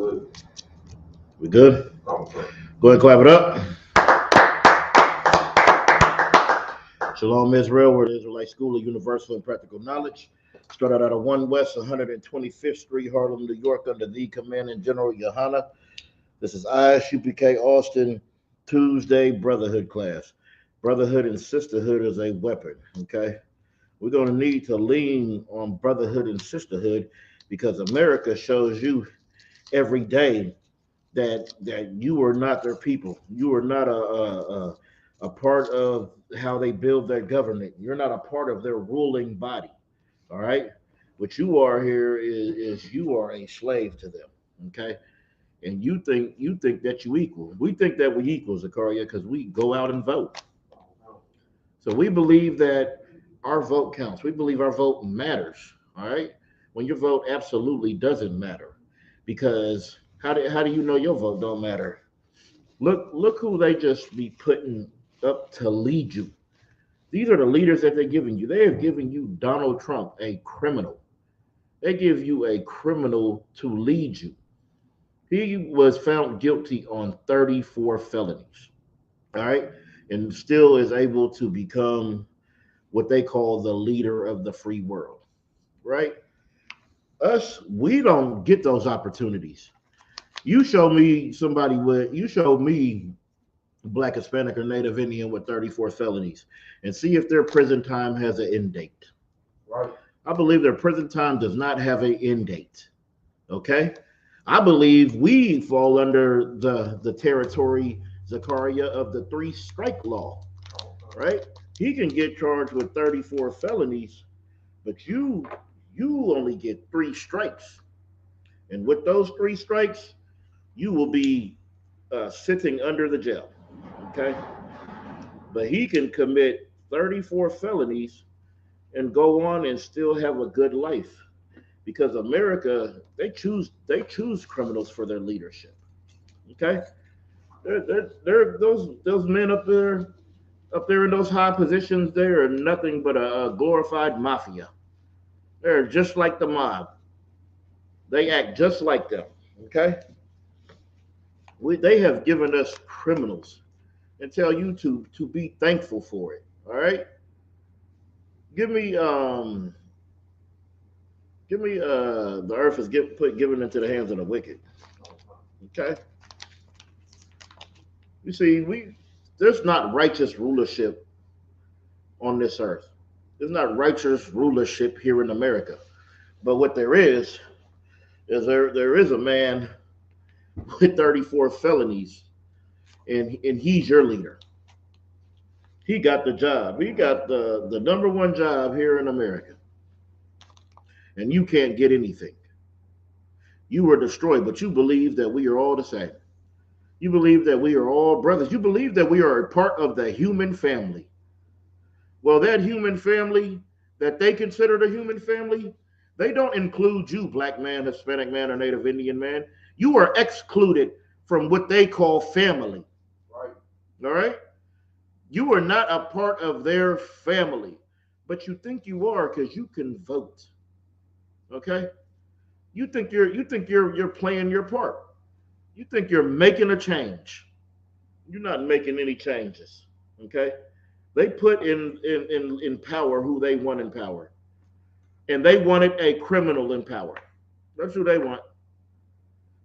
good. We good? Okay. Go ahead, clap it up. Shalom, Israel. We're the Israelite School of Universal and Practical Knowledge. Started out of 1 West 125th Street, Harlem, New York, under the Commanding General Yohana. This is ISUPK Austin Tuesday Brotherhood class. Brotherhood and sisterhood is a weapon, okay? We're going to need to lean on brotherhood and sisterhood because America shows you every day that you are not their people. You are not a part of how they build their government. You're not a part of their ruling body. All right. What you are here is you are a slave to them. Okay. And you think that you equal. We think that we equal, Zakaria, because we go out and vote. So we believe that our vote counts. We believe our vote matters. All right. When your vote absolutely doesn't matter, because how do you know your vote don't matter? Look who they just be putting up to lead you. These are the leaders that they're giving you. They have given you Donald Trump, a criminal. They give you a criminal to lead you. He was found guilty on 34 felonies. All right. And still is able to become what they call the leader of the free world. Right? Us, we don't get those opportunities. You show me Black, Hispanic, or Native Indian with 34 felonies and see if their prison time has an end date. Right. I believe their prison time does not have an end date. Okay? I believe we fall under the territory, Zakaria, of the 3-strike law. Right? He can get charged with 34 felonies, but you only get 3 strikes. And with those 3 strikes, you will be sitting under the jail. Okay. But he can commit 34 felonies and go on and still have a good life because America, they choose criminals for their leadership. Okay. They're those men up there in those high positions, they are nothing but a glorified mafia. They're just like the mob. They act just like them. Okay. They have given us criminals and tell you to be thankful for it. All right. Give me the earth is given into the hands of the wicked. Okay. You see, there's not righteous rulership on this earth. There's not righteous rulership here in America. But what there is there is a man with 34 felonies, and he's your leader. He got the job. He got the #1 job here in America. And you can't get anything. You were destroyed, but you believe that we are all the same. You believe that we are all brothers. You believe that we are a part of the human family. Well, that human family that they consider the human family, they don't include you, Black man, Hispanic man, or Native Indian man. You are excluded from what they call family. Right. All right? You are not a part of their family, but you think you are because you can vote. Okay? You think you're playing your part. You think you're making a change. You're not making any changes. Okay? They put in power who they want in power. And they wanted a criminal in power. That's who they want.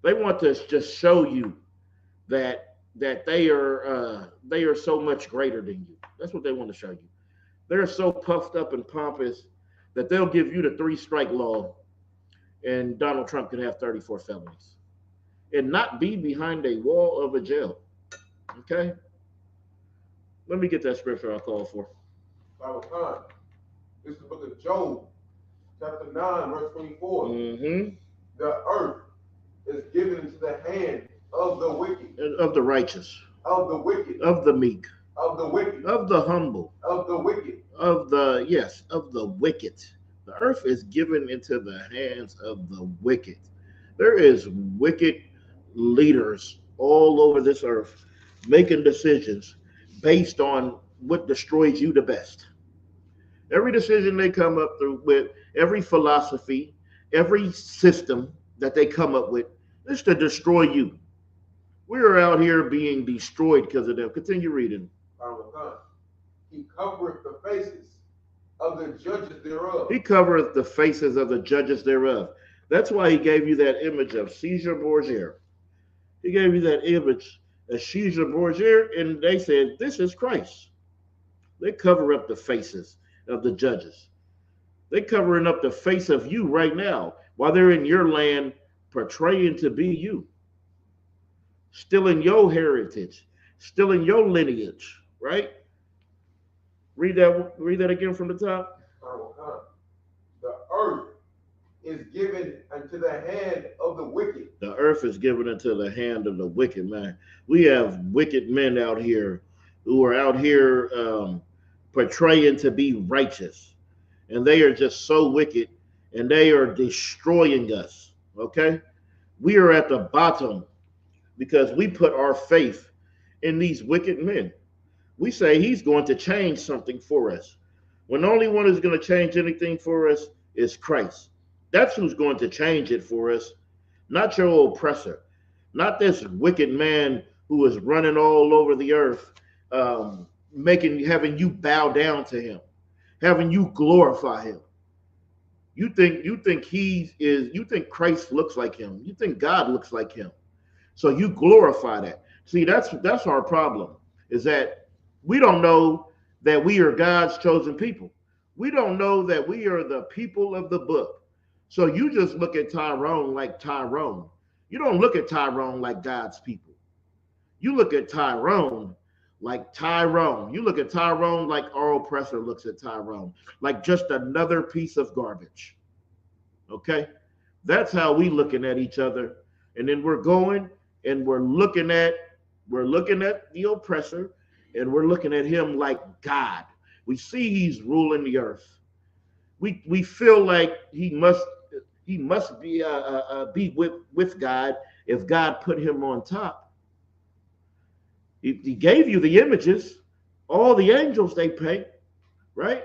They want to just show you that they are so much greater than you. That's what they want to show you. They're so puffed up and pompous that they'll give you the 3-strike law, and Donald Trump can have 34 felonies and not be behind a wall of a jail. Okay? Let me get that scripture I called for. Bible time. This is the book of Job, chapter 9, verse 24. Mm-hmm. The earth is given into the hand of the wicked, Of the righteous, of the wicked, of the meek, of the wicked, of the humble, of the wicked, of the wicked. The earth is given into the hands of the wicked. There is wicked leaders all over this earth making decisions based on what destroys you the best. Every decision they come up through with, every philosophy, every system that they come up with, It's to destroy you. We're out here being destroyed because of them. Continue reading. He covereth the faces of the judges thereof. He covereth the faces of the judges thereof. That's why he gave you that image of Caesar Borgia. He gave you that image of Caesar Borgia, and they said, this is Christ. They cover up the faces of the judges. They're covering up the face of you right now while they're in your land portraying to be you. Stealing your heritage, stealing your lineage, right? Read that again from the top. The earth is given unto the hand of the wicked. The earth is given into the hand of the wicked, man. We have wicked men out here who are out here portraying to be righteous. And they are just so wicked, and they are destroying us, okay? We are at the bottom because we put our faith in these wicked men. We say he's going to change something for us, when the only one who's going to change anything for us is Christ. That's who's going to change it for us, not your oppressor, not this wicked man who is running all over the earth, having you bow down to him, having you glorify him. You think Christ looks like him. You think God looks like him. So you glorify that. See, that's our problem, is that we don't know that we are God's chosen people. We don't know that we are the people of the book. So you just look at Tyrone like Tyrone. You don't look at Tyrone like God's people. You look at Tyrone like Tyrone. You look at Tyrone like our oppressor looks at Tyrone, like just another piece of garbage. Okay? That's how we looking at each other. And then we're going and we're looking at the oppressor, and we're looking at him like God. We see he's ruling the earth. We feel like he must be with God if God put him on top. He gave you the images, all the angels they paint, right?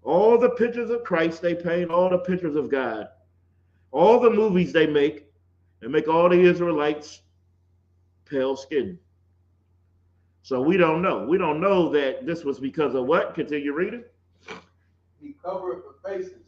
All the pictures of Christ they paint, all the pictures of God, all the movies they make all the Israelites pale skin. So we don't know. We don't know that this was because of what? Continue reading. He covered the faces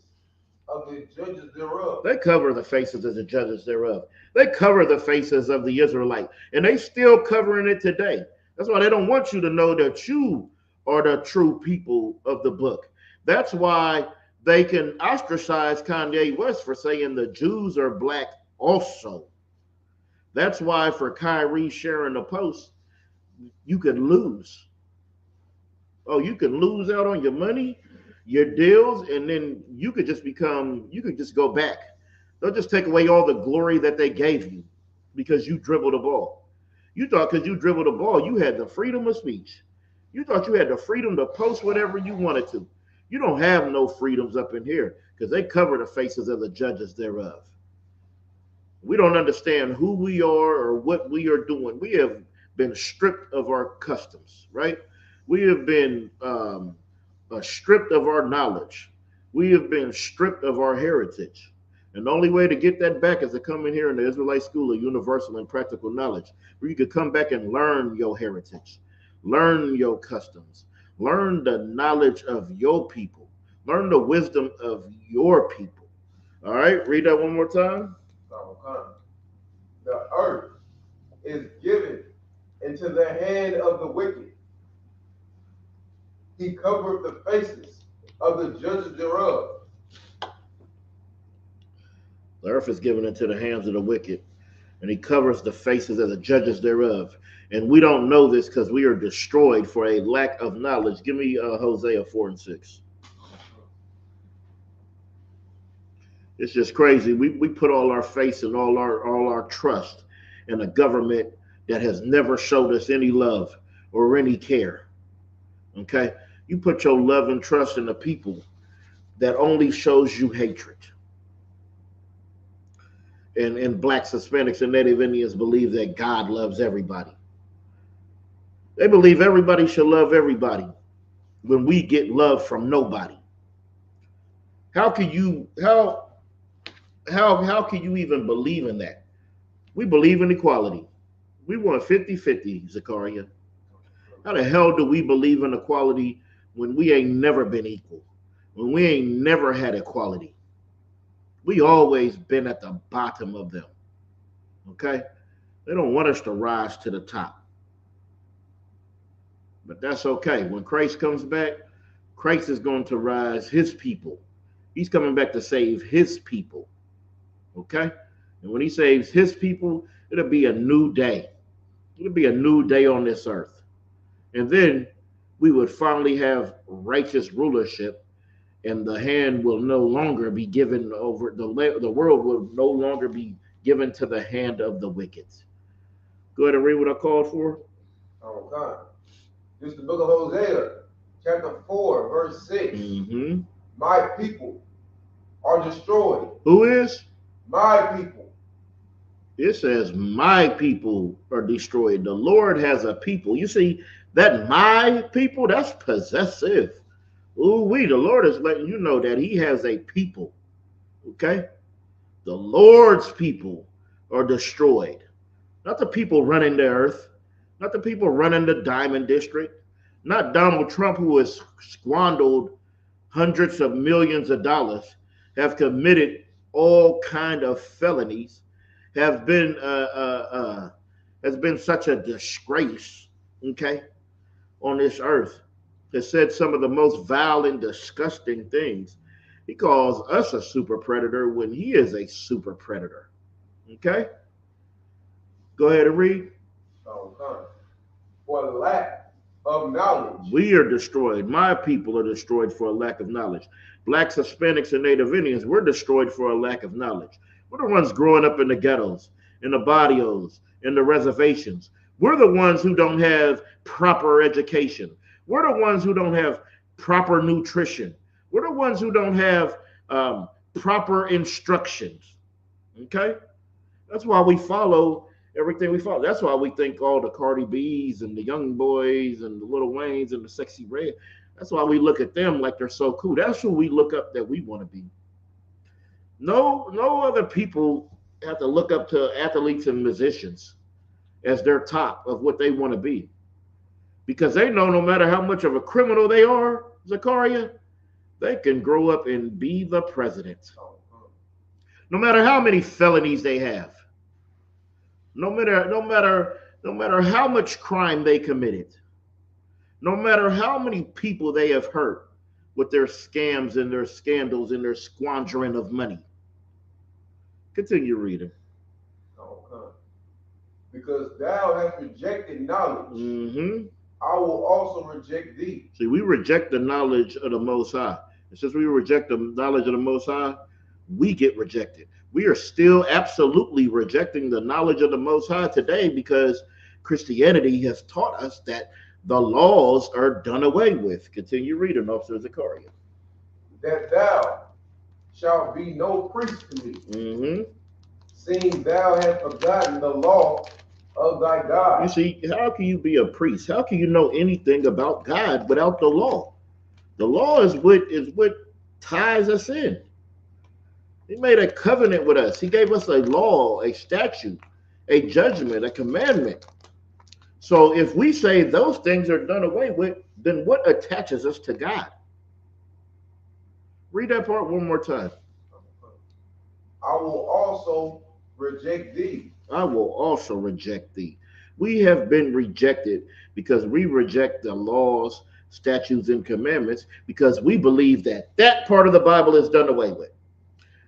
of the judges thereof. They cover the faces of the judges thereof. They cover the faces of the Israelite, and they still covering it today. That's why they don't want you to know that you are the true people of the book. That's why they can ostracize Kanye West for saying the Jews are black also. That's why for Kyrie sharing the post, you could lose. Oh, you can lose out on your money, your deals, and then you could just go back. They'll just take away all the glory that they gave you because you dribbled the ball. You thought because you dribbled the ball, you had the freedom of speech. You thought you had the freedom to post whatever you wanted to. You don't have no freedoms up in here because they cover the faces of the judges thereof. We don't understand who we are or what we are doing. We have been stripped of our customs, right? We have been stripped of our knowledge. We have been stripped of our heritage. And the only way to get that back is to come in here in the Israelite School of Universal and Practical Knowledge, where you could come back and learn your heritage, learn your customs, learn the knowledge of your people, learn the wisdom of your people. All right, read that one more time. The earth is given into the hand of the wicked. He covered the faces of the judges thereof. The earth is given into the hands of the wicked, and he covers the faces of the judges thereof. And we don't know this because we are destroyed for a lack of knowledge. Give me Hosea 4:6. It's just crazy. We put all our faith and all our trust in a government that has never showed us any love or any care. Okay? You put your love and trust in the people that only shows you hatred. And blacks, Hispanics, and Native Indians believe that God loves everybody. They believe everybody should love everybody when we get love from nobody. How can you even believe in that? We believe in equality. We want 50-50, Zachariah. How the hell do we believe in equality when we ain't never been equal? When we ain't never had equality? We always been at the bottom of them. Okay? They don't want us to rise to the top. But that's okay. When Christ comes back, Christ is going to rise his people. He's coming back to save his people. Okay? And when he saves his people, it'll be a new day. It'll be a new day on this earth. And then we would finally have righteous rulership, and the hand will no longer be given over, the world will no longer be given to the hand of the wicked. Go ahead and read what I called for. Okay. This is the book of Hosea, chapter 4, verse 6. Mm-hmm. My people are destroyed. Who is? My people. It says, my people are destroyed. The Lord has a people. You see, that my people, that's possessive. Ooh, the Lord is letting you know that he has a people. Okay? The Lord's people are destroyed. Not the people running the earth. Not the people running the Diamond District. Not Donald Trump, who has squandered hundreds of millions of dollars, have committed all kind of felonies, has been such a disgrace, okay, on this earth, has said some of the most vile and disgusting things. He calls us a super predator when he is a super predator. Okay? Go ahead and read. Okay. For lack of knowledge. We are destroyed. My people are destroyed for a lack of knowledge. Blacks, Hispanics, and Native Indians, we're destroyed for a lack of knowledge. We're the ones growing up in the ghettos, in the barrios, in the reservations. We're the ones who don't have proper education. We're the ones who don't have proper nutrition. We're the ones who don't have proper instructions. Okay? That's why we follow everything we follow. That's why we think all the Cardi B's and the Young Boys and the Lil Waynes and the Sexy Red, that's why we look at them like they're so cool. That's who we look up that we want to be. No other people have to look up to athletes and musicians as their top of what they want to be. Because they know no matter how much of a criminal they are, Zachariah, they can grow up and be the president. No matter how many felonies they have. No matter how much crime they committed. No matter how many people they have hurt with their scams and their scandals and their squandering of money. Continue reading. Okay. Because thou hast rejected knowledge, Mm-hmm. I will also reject thee. See, we reject the knowledge of the Most High. And since we reject the knowledge of the Most High, we get rejected. We are still absolutely rejecting the knowledge of the Most High today because Christianity has taught us that the laws are done away with. Continue reading, Officer Zachariah. That thou shalt be no priest to me, Mm-hmm. seeing thou hast forgotten the law of thy God. You see, how can you be a priest? How can you know anything about God without the law? The law is what ties us in. He made a covenant with us. He gave us a law, a statute, a judgment, a commandment. So if we say those things are done away with, then what attaches us to God? Read that part one more time. I will also reject thee. I will also reject thee. We have been rejected because we reject the laws, statutes, and commandments because we believe that that part of the Bible is done away with.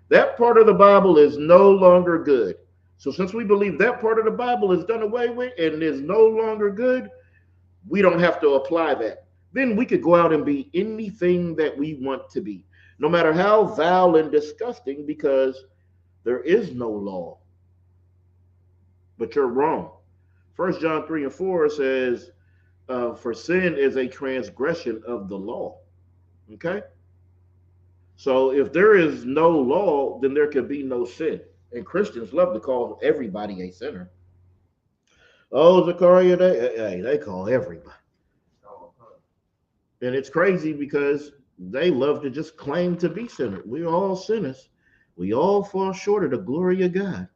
That part of the Bible is no longer good. So since we believe that part of the Bible is done away with and is no longer good, we don't have to apply that. Then we could go out and be anything that we want to be, no matter how vile and disgusting, because there is no law. But you're wrong. 1 John 3 and 4 says, for sin is a transgression of the law. Okay? So if there is no law, then there can be no sin. And Christians love to call everybody a sinner. Oh, Zachariah, they call everybody. And it's crazy because they love to just claim to be sinners. We're all sinners. We all fall short of the glory of God.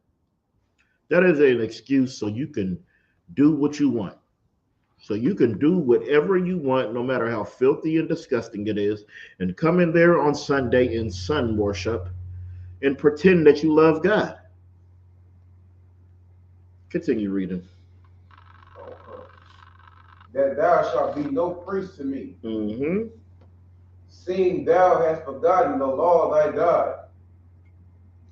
That is an excuse so you can do what you want. So you can do whatever you want, no matter how filthy and disgusting it is, and come in there on Sunday in sun worship and pretend that you love God. Continue reading. That thou shalt be no priest to me, Mm-hmm. seeing thou hast forgotten the law of thy God.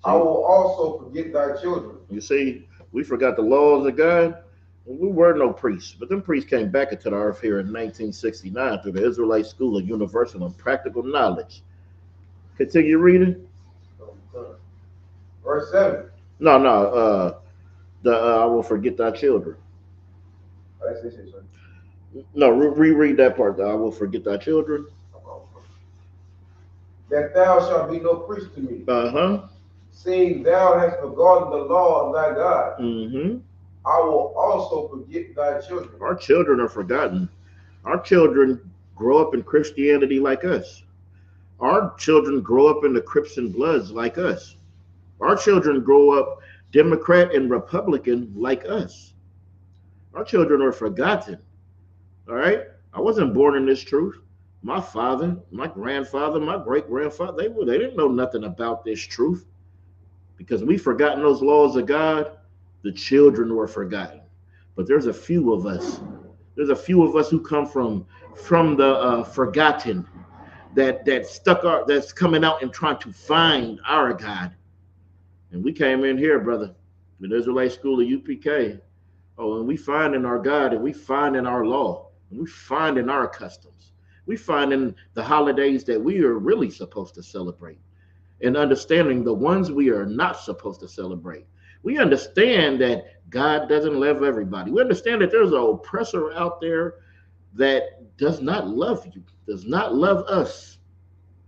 I will also forget thy children. You see, we forgot the laws of God. We were no priests, but them priests came back into the earth here in 1969 through the Israelite School of Universal and Practical Knowledge. Continue reading. Verse 7. No, no. I will forget thy children. That's it, sir. No, reread that part. I will forget thy children. That thou shalt be no priest to me, Uh-huh. seeing thou hast forgotten the law of thy God. Mm-hmm. I will also forget thy children. Our children are forgotten. Our children grow up in Christianity like us. Our children grow up in the Crips and Bloods like us. Our children grow up Democrat and Republican like us. Our children are forgotten. All right? I wasn't born in this truth. My father, my grandfather, my great-grandfather, they didn't know nothing about this truth. Because we've forgotten those laws of God, the children were forgotten. But there's a few of us. There's a few of us who come from the forgotten that's coming out and trying to find our God. And we came in here, brother, the Israelite School of UPK. Oh, and we find in our God, and we find in our law, and we find in our customs. We find in the holidays that we are really supposed to celebrate, and understanding the ones we are not supposed to celebrate. We understand that God doesn't love everybody. We understand that there's an oppressor out there that does not love you, does not love us.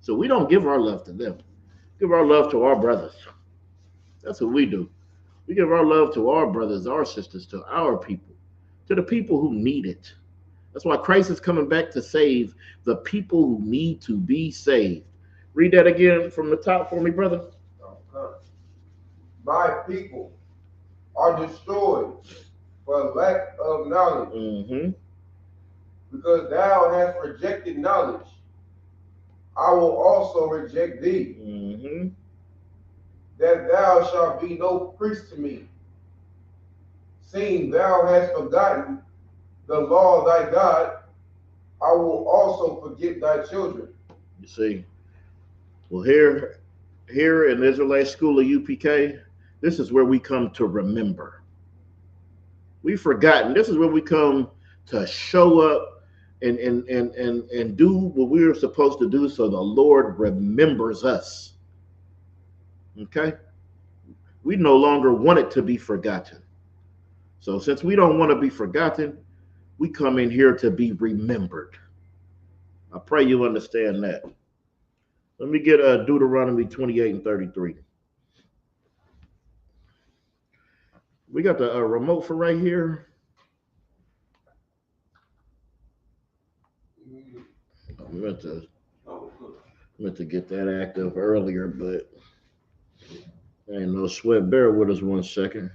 So we don't give our love to them. Give our love to our brothers. That's what we do. We give our love to our brothers, our sisters, to our people, to the people who need it. That's why Christ is coming back to save the people who need to be saved. Read that again from the top for me, brother. My people are destroyed for lack of knowledge. Mm-hmm. Because thou hast rejected knowledge, I will also reject thee. Mm-hmm. That thou shalt be no priest to me, seeing thou hast forgotten the law of thy God, I will also forget thy children. You see, well, here in the Israelite School of UPK, this is where we come to remember. We've forgotten. This is where we come to show up and do what we are supposed to do so the Lord remembers us. Okay? We no longer want it to be forgotten. So since we don't want to be forgotten, we come in here to be remembered. I pray you understand that. Let me get Deuteronomy 28 and 33. We got the remote for right here. I meant to get that active earlier, but ain't no sweat. Bear with us 1 second.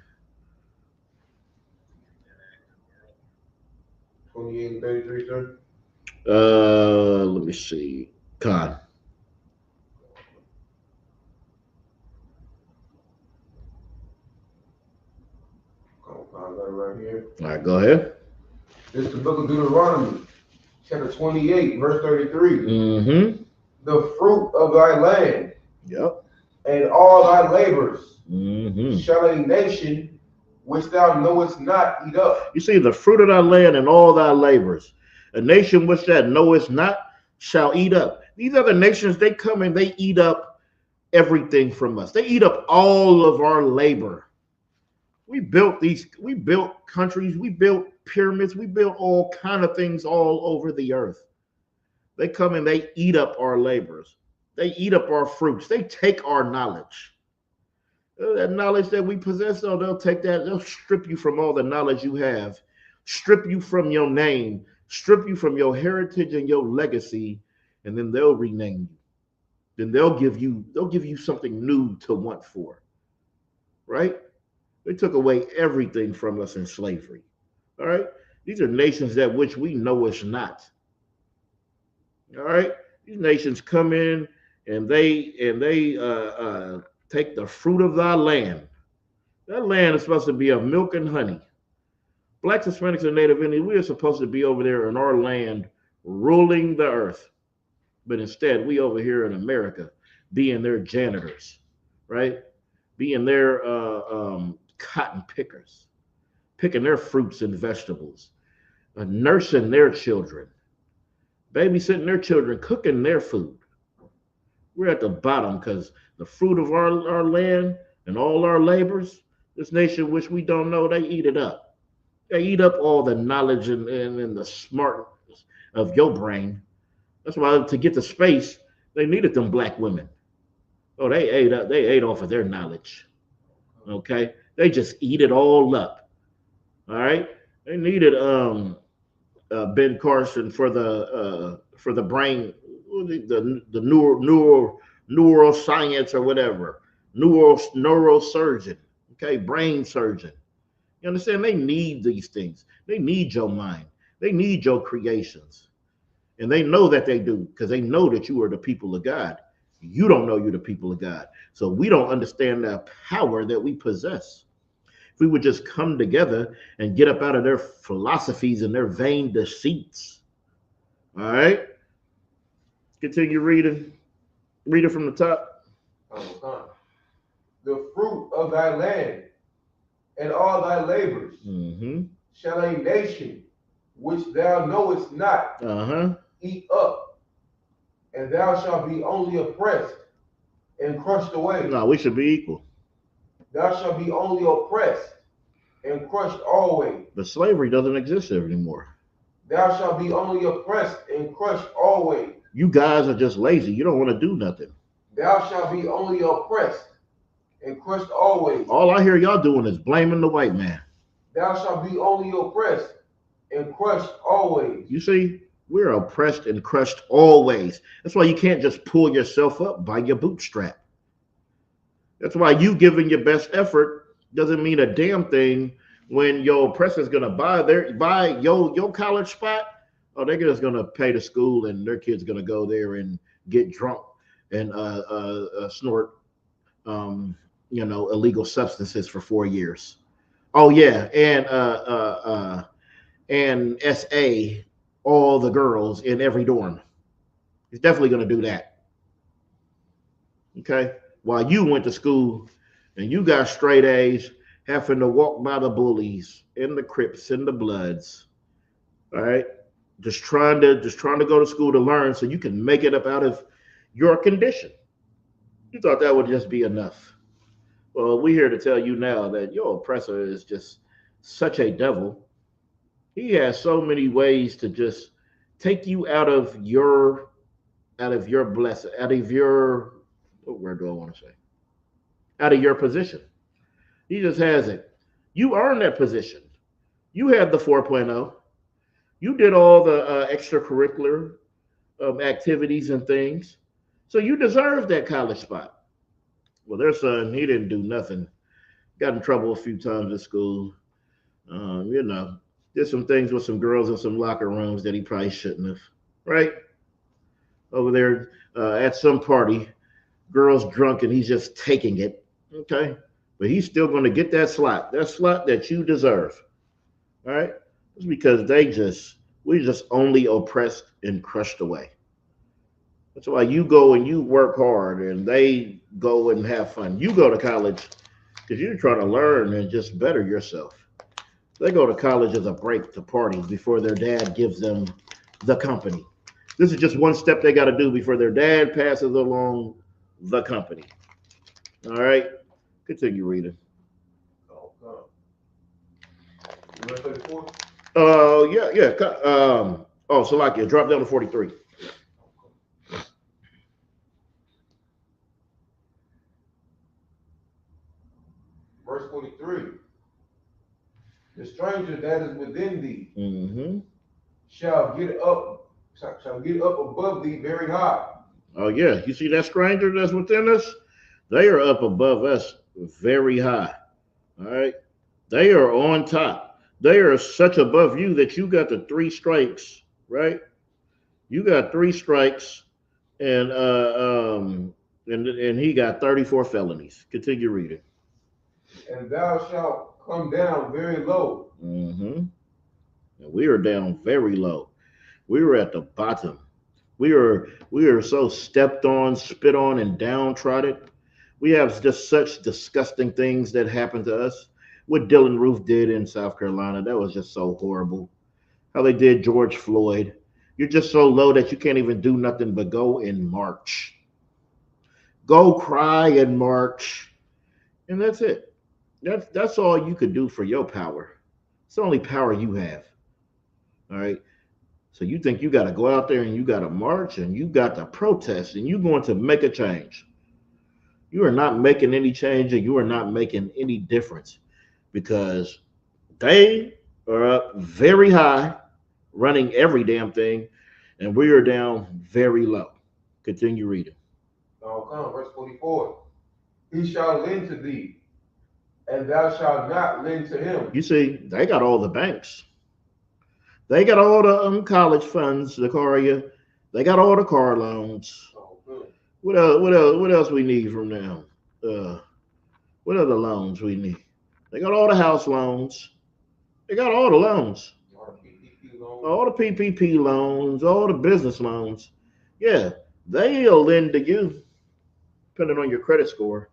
28 and 33, sir. Let me see. Con. Right here. All right, go ahead. This is the book of Deuteronomy, chapter 28, verse 33. Mm-hmm. The fruit of thy land, Yep, and all thy labors, mm-hmm. shall a nation which thou knowest not eat up. You see, the fruit of thy land and all thy labors, a nation which thou knowest not shall eat up. These other nations, they come and they eat up everything from us. They eat up all of our labor. We built countries, we built pyramids, we built all kind of things all over the earth. They come and they eat up our labors. They eat up our fruits. They take our knowledge. That knowledge that we possess, oh, they'll take that, they'll strip you from all the knowledge you have, strip you from your name, strip you from your heritage and your legacy, and then they'll rename you. Then they'll give you something new to want for. Right? They took away everything from us in slavery. All right. These are nations that which we know is not. All right. These nations come in and they take the fruit of thy land. That land is supposed to be of milk and honey. Blacks, Hispanics, and Native Indians, we are supposed to be over there in our land ruling the earth. But instead, we over here in America being their janitors, right? Being their cotton pickers, picking their fruits and vegetables, nursing their children, babysitting their children, cooking their food. We're at the bottom because the fruit of our land and all our labors, this nation which we don't know, they eat it up. They eat up all the knowledge and the smartness of your brain. That's why to get to space, they needed them black women. Oh, they ate off of their knowledge. Okay. They just eat it all up. All right. They needed Ben Carson for the brain, the neuroscience or whatever, neurosurgeon, okay, brain surgeon. You understand? They need these things. They need your mind. They need your creations, and they know that they do because they know that you are the people of God. You don't know you're the people of God, so we don't understand the power that we possess. If we would just come together and get up out of their philosophies and their vain deceits. All right. Continue reading. Read it from the top. The fruit of thy land and all thy labors shall a nation which thou knowest not eat up, and thou shalt be only oppressed and crushed away. No, we should be equal. Thou shalt be only oppressed and crushed always. But slavery doesn't exist anymore. Thou shalt be only oppressed and crushed always. You guys are just lazy. You don't want to do nothing. Thou shalt be only oppressed and crushed always. All I hear y'all doing is blaming the white man. Thou shalt be only oppressed and crushed always. You see, we're oppressed and crushed always. That's why you can't just pull yourself up by your bootstrap. That's why you giving your best effort doesn't mean a damn thing when your oppressor's gonna buy your college spot. Oh, they're just gonna pay the school and their kid's gonna go there and get drunk and snort illegal substances for 4 years. Oh yeah, and SA all the girls in every dorm. He's definitely gonna do that. Okay, while you went to school and you got straight A's, having to walk by the bullies and the Crips and the Bloods. All right, just trying to go to school to learn so you can make it up out of your condition. You thought that would just be enough. Well, we're here to tell you now that your oppressor is just such a devil. He has so many ways to just take you out of your blessing, out of your, what word do I want to say? Out of your position. He just has it. You earned that position. You had the 4.0. You did all the extracurricular activities and things. So you deserve that college spot. Well, their son, he didn't do nothing. Got in trouble a few times at school. Did some things with some girls in some locker rooms that he probably shouldn't have. Right? Over there at some party, girls drunk and he's just taking it. Okay? But he's still going to get that slot that you deserve. All right? It's because we just only oppressed and crushed away. That's why you go and you work hard and they go and have fun. You go to college because you're trying to learn and just better yourself. They go to college as a break to party before their dad gives them the company. This is just one step they got to do before their dad passes along the company. All right? Continue reading. Yeah. Salakia, drop down to 43. Verse 43. The stranger that is within thee shall get up above thee very high. Oh yeah, you see that stranger that's within us? They are up above us very high. All right. They are on top. They are such above you that you got the three strikes, right? You got three strikes, and and he got 34 felonies. Continue reading. And thou shalt come down very low. Mm-hmm. And we are down very low. We were at the bottom. We are so stepped on, spit on, and downtrodden. We have just such disgusting things that happen to us. What Dylan Roof did in South Carolina, that was just so horrible. How they did George Floyd. You're just so low that you can't even do nothing but go and march. Go cry and march. And that's it. That's all you could do for your power. It's the only power you have. All right. So you think you got to go out there and you got to march and you got to protest and you're going to make a change. You are not making any change and you are not making any difference because they are up very high, running every damn thing, and we are down very low. Continue reading. Now come, verse 44. He shall lend to thee, and thou shalt not lend to him. You see, they got all the banks. They got all the college funds, the car you. They got all the car loans. Oh, good. What else? What else? What else we need from them? Uh, what other loans we need? They got all the house loans. They got all the loans, All the PPP loans. all the PPP loans, all the business loans. Yeah, they'll lend to you, depending on your credit score,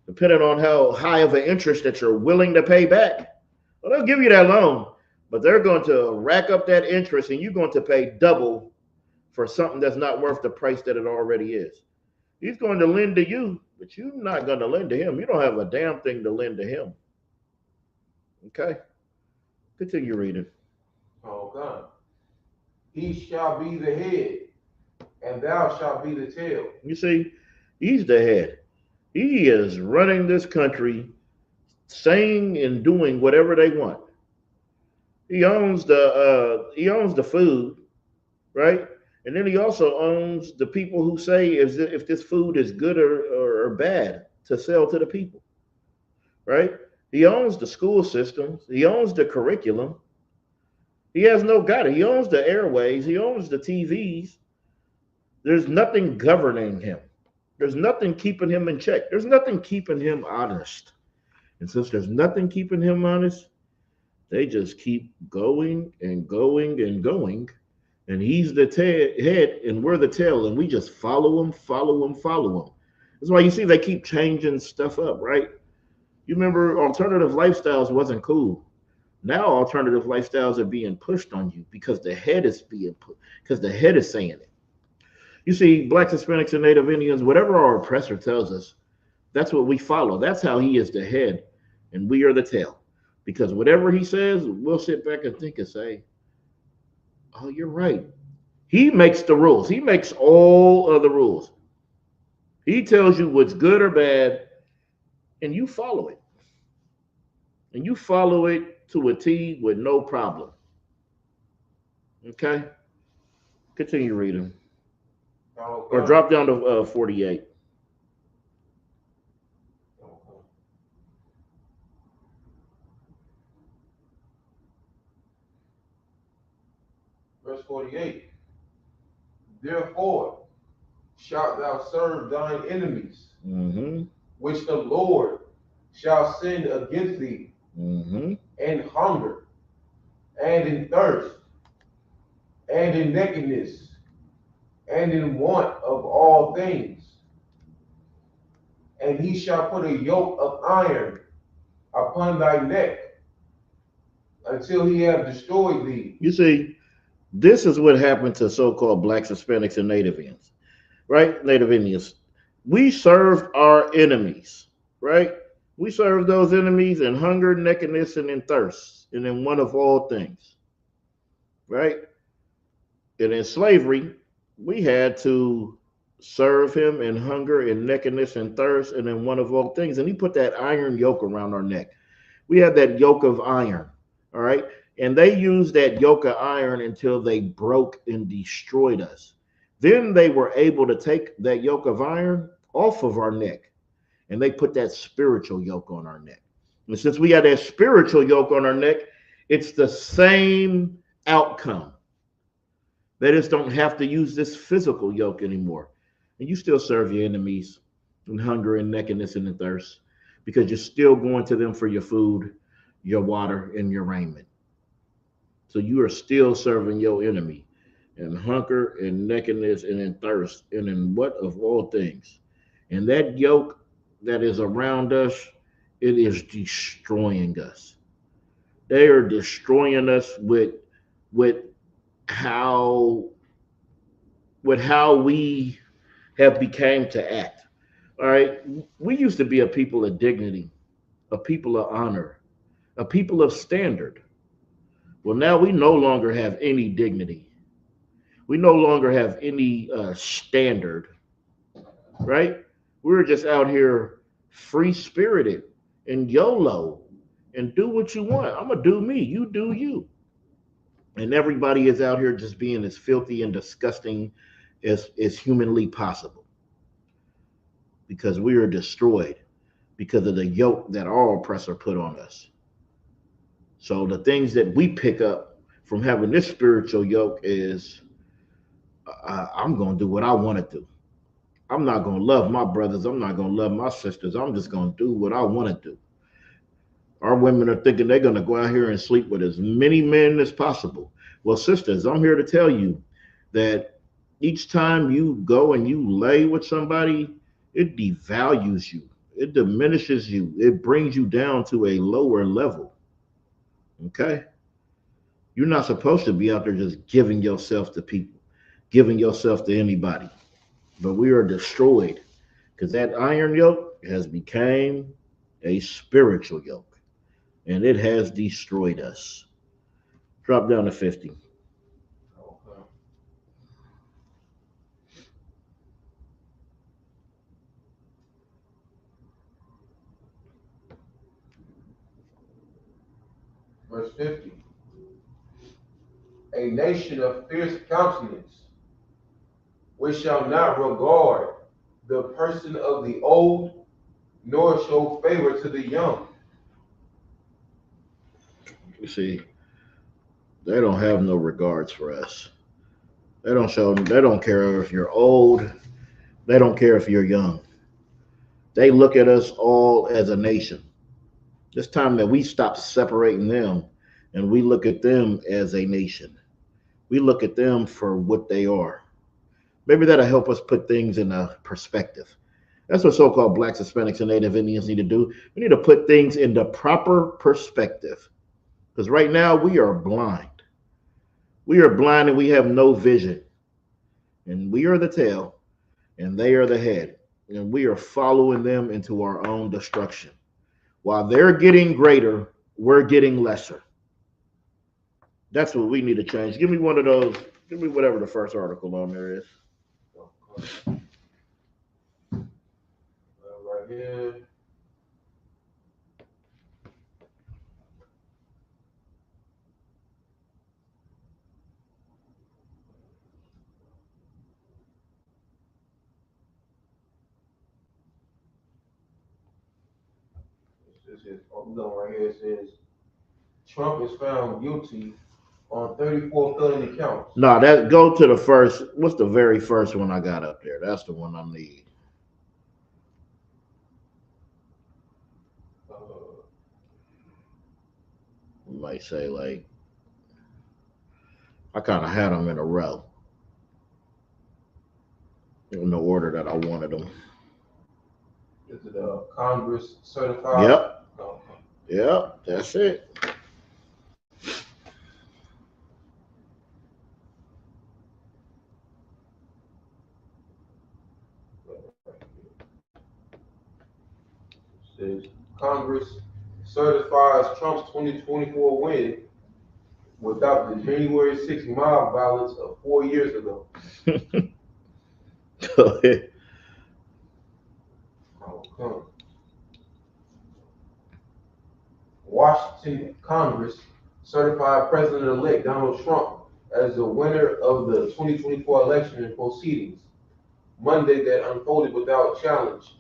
depending on how high of an interest that you're willing to pay back. Well, they'll give you that loan, but they're going to rack up that interest, and you're going to pay double for something that's not worth the price that it already is. He's going to lend to you, but you're not going to lend to him. You don't have a damn thing to lend to him. Okay? Continue reading. Oh, God. He shall be the head, and thou shalt be the tail. You see, he's the head. He is running this country, saying and doing whatever they want. He owns the food, right? And then he also owns the people who say if this food is good or bad to sell to the people, right? He owns the school systems. He owns the curriculum. He has no God. He owns the airways. He owns the TVs. There's nothing governing him. There's nothing keeping him in check. There's nothing keeping him honest. And since there's nothing keeping him honest, they just keep going and going and going. And he's the head and we're the tail. And we just follow him, follow him, follow him. That's why you see they keep changing stuff up, right? You remember alternative lifestyles wasn't cool. Now alternative lifestyles are being pushed on you because the head is being put, because the head is saying it. You see, blacks, Hispanics, and Native Indians, whatever our oppressor tells us, that's what we follow. That's how he is the head and we are the tail. Because whatever he says, we'll sit back and think and say, oh, you're right. He makes the rules. He makes all of the rules. He tells you what's good or bad, and you follow it. And you follow it to a T with no problem. Okay? Continue reading. Oh, Or God. drop down to 48. Verse 48. Therefore shalt thou serve thine enemies, Mm-hmm. which the Lord shall send against thee, Mm-hmm. in hunger, and in thirst, and in nakedness, and in want of all things. And he shall put a yoke of iron upon thy neck until he have destroyed thee. You see, this is what happened to so-called blacks, Hispanics, and Native Indians, right? Native Indians. We served our enemies, right? We served those enemies in hunger, nakedness, and in thirst, and in want of all things, right? And in slavery, we had to serve him in hunger, in nakedness, and thirst, and in want of all things. And he put that iron yoke around our neck. We had that yoke of iron, all right? And they used that yoke of iron until they broke and destroyed us. Then they were able to take that yoke of iron off of our neck, and they put that spiritual yoke on our neck. And since we got that spiritual yoke on our neck, it's the same outcome. They just don't have to use this physical yoke anymore. And you still serve your enemies in hunger and nakedness and thirst because you're still going to them for your food, your water, and your raiment. So you are still serving your enemy in hunger and nakedness and in thirst and in what of all things. And that yoke that is around us, it is destroying us. They are destroying us with how how we have became to act. All right. We used to be a people of dignity, a people of honor, a people of standard. Well, now we no longer have any dignity. We no longer have any standard, right? We're just out here free spirited and YOLO and do what you want. I'm going to do me, you do you. And everybody is out here just being as filthy and disgusting as humanly possible because we are destroyed because of the yoke that our oppressor put on us. So the things that we pick up from having this spiritual yoke is I'm going to do what I want to do. I'm not going to love my brothers. I'm not going to love my sisters. I'm just going to do what I want to do. Our women are thinking they're going to go out here and sleep with as many men as possible. Well, sisters, I'm here to tell you that each time you go and you lay with somebody, it devalues you. It diminishes you. It brings you down to a lower level. Okay? You're not supposed to be out there just giving yourself to people, giving yourself to anybody. But we are destroyed because that iron yoke has become a spiritual yoke and it has destroyed us. Drop down to 50. Okay. Verse 50. A nation of fierce countenance, which shall not regard the person of the old, nor show favor to the young. You see, they don't have no regards for us. They don't care if you're old, they don't care if you're young. They look at us all as a nation. It's time that we stop separating them and we look at them as a nation. We look at them for what they are. Maybe that'll help us put things in a perspective. That's what so-called blacks, Hispanics, and Native Indians need to do. We need to put things in the proper perspective. Because right now we are blind. We are blind and we have no vision. And we are the tail and they are the head. And we are following them into our own destruction. While they're getting greater, we're getting lesser. That's what we need to change. Give me one of those. Give me whatever the first article on there is. Right here. This is right here. It says Trump is found guilty on 34 felony counts. No, that go to the first. What's the very first one I got up there? That's the one I need. You might say like I kind of had them in a row in the order that I wanted them. Is it Congress certified? Yep. Oh. Yep, that's it. Says Congress certifies Trump's 2024 win without the January 6th mob violence of 4 years ago. Go ahead. Okay. Washington Congress certified President-elect Donald Trump as the winner of the 2024 election and proceedings Monday that unfolded without challenge.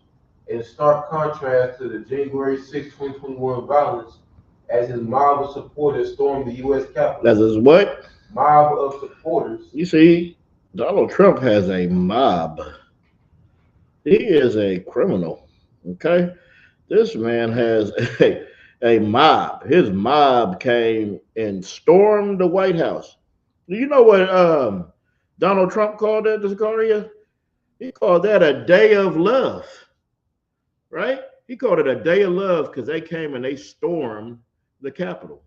in stark contrast to the January 6, 2021 violence as his mob of supporters stormed the U.S. Capitol. That's his what? Mob of supporters. You see, Donald Trump has a mob. He is a criminal. Okay? This man has a mob. His mob came and stormed the White House. Do you know what Donald Trump called that, Zakaria? He called that a day of love, right? He called it a day of love because they came and they stormed the Capitol.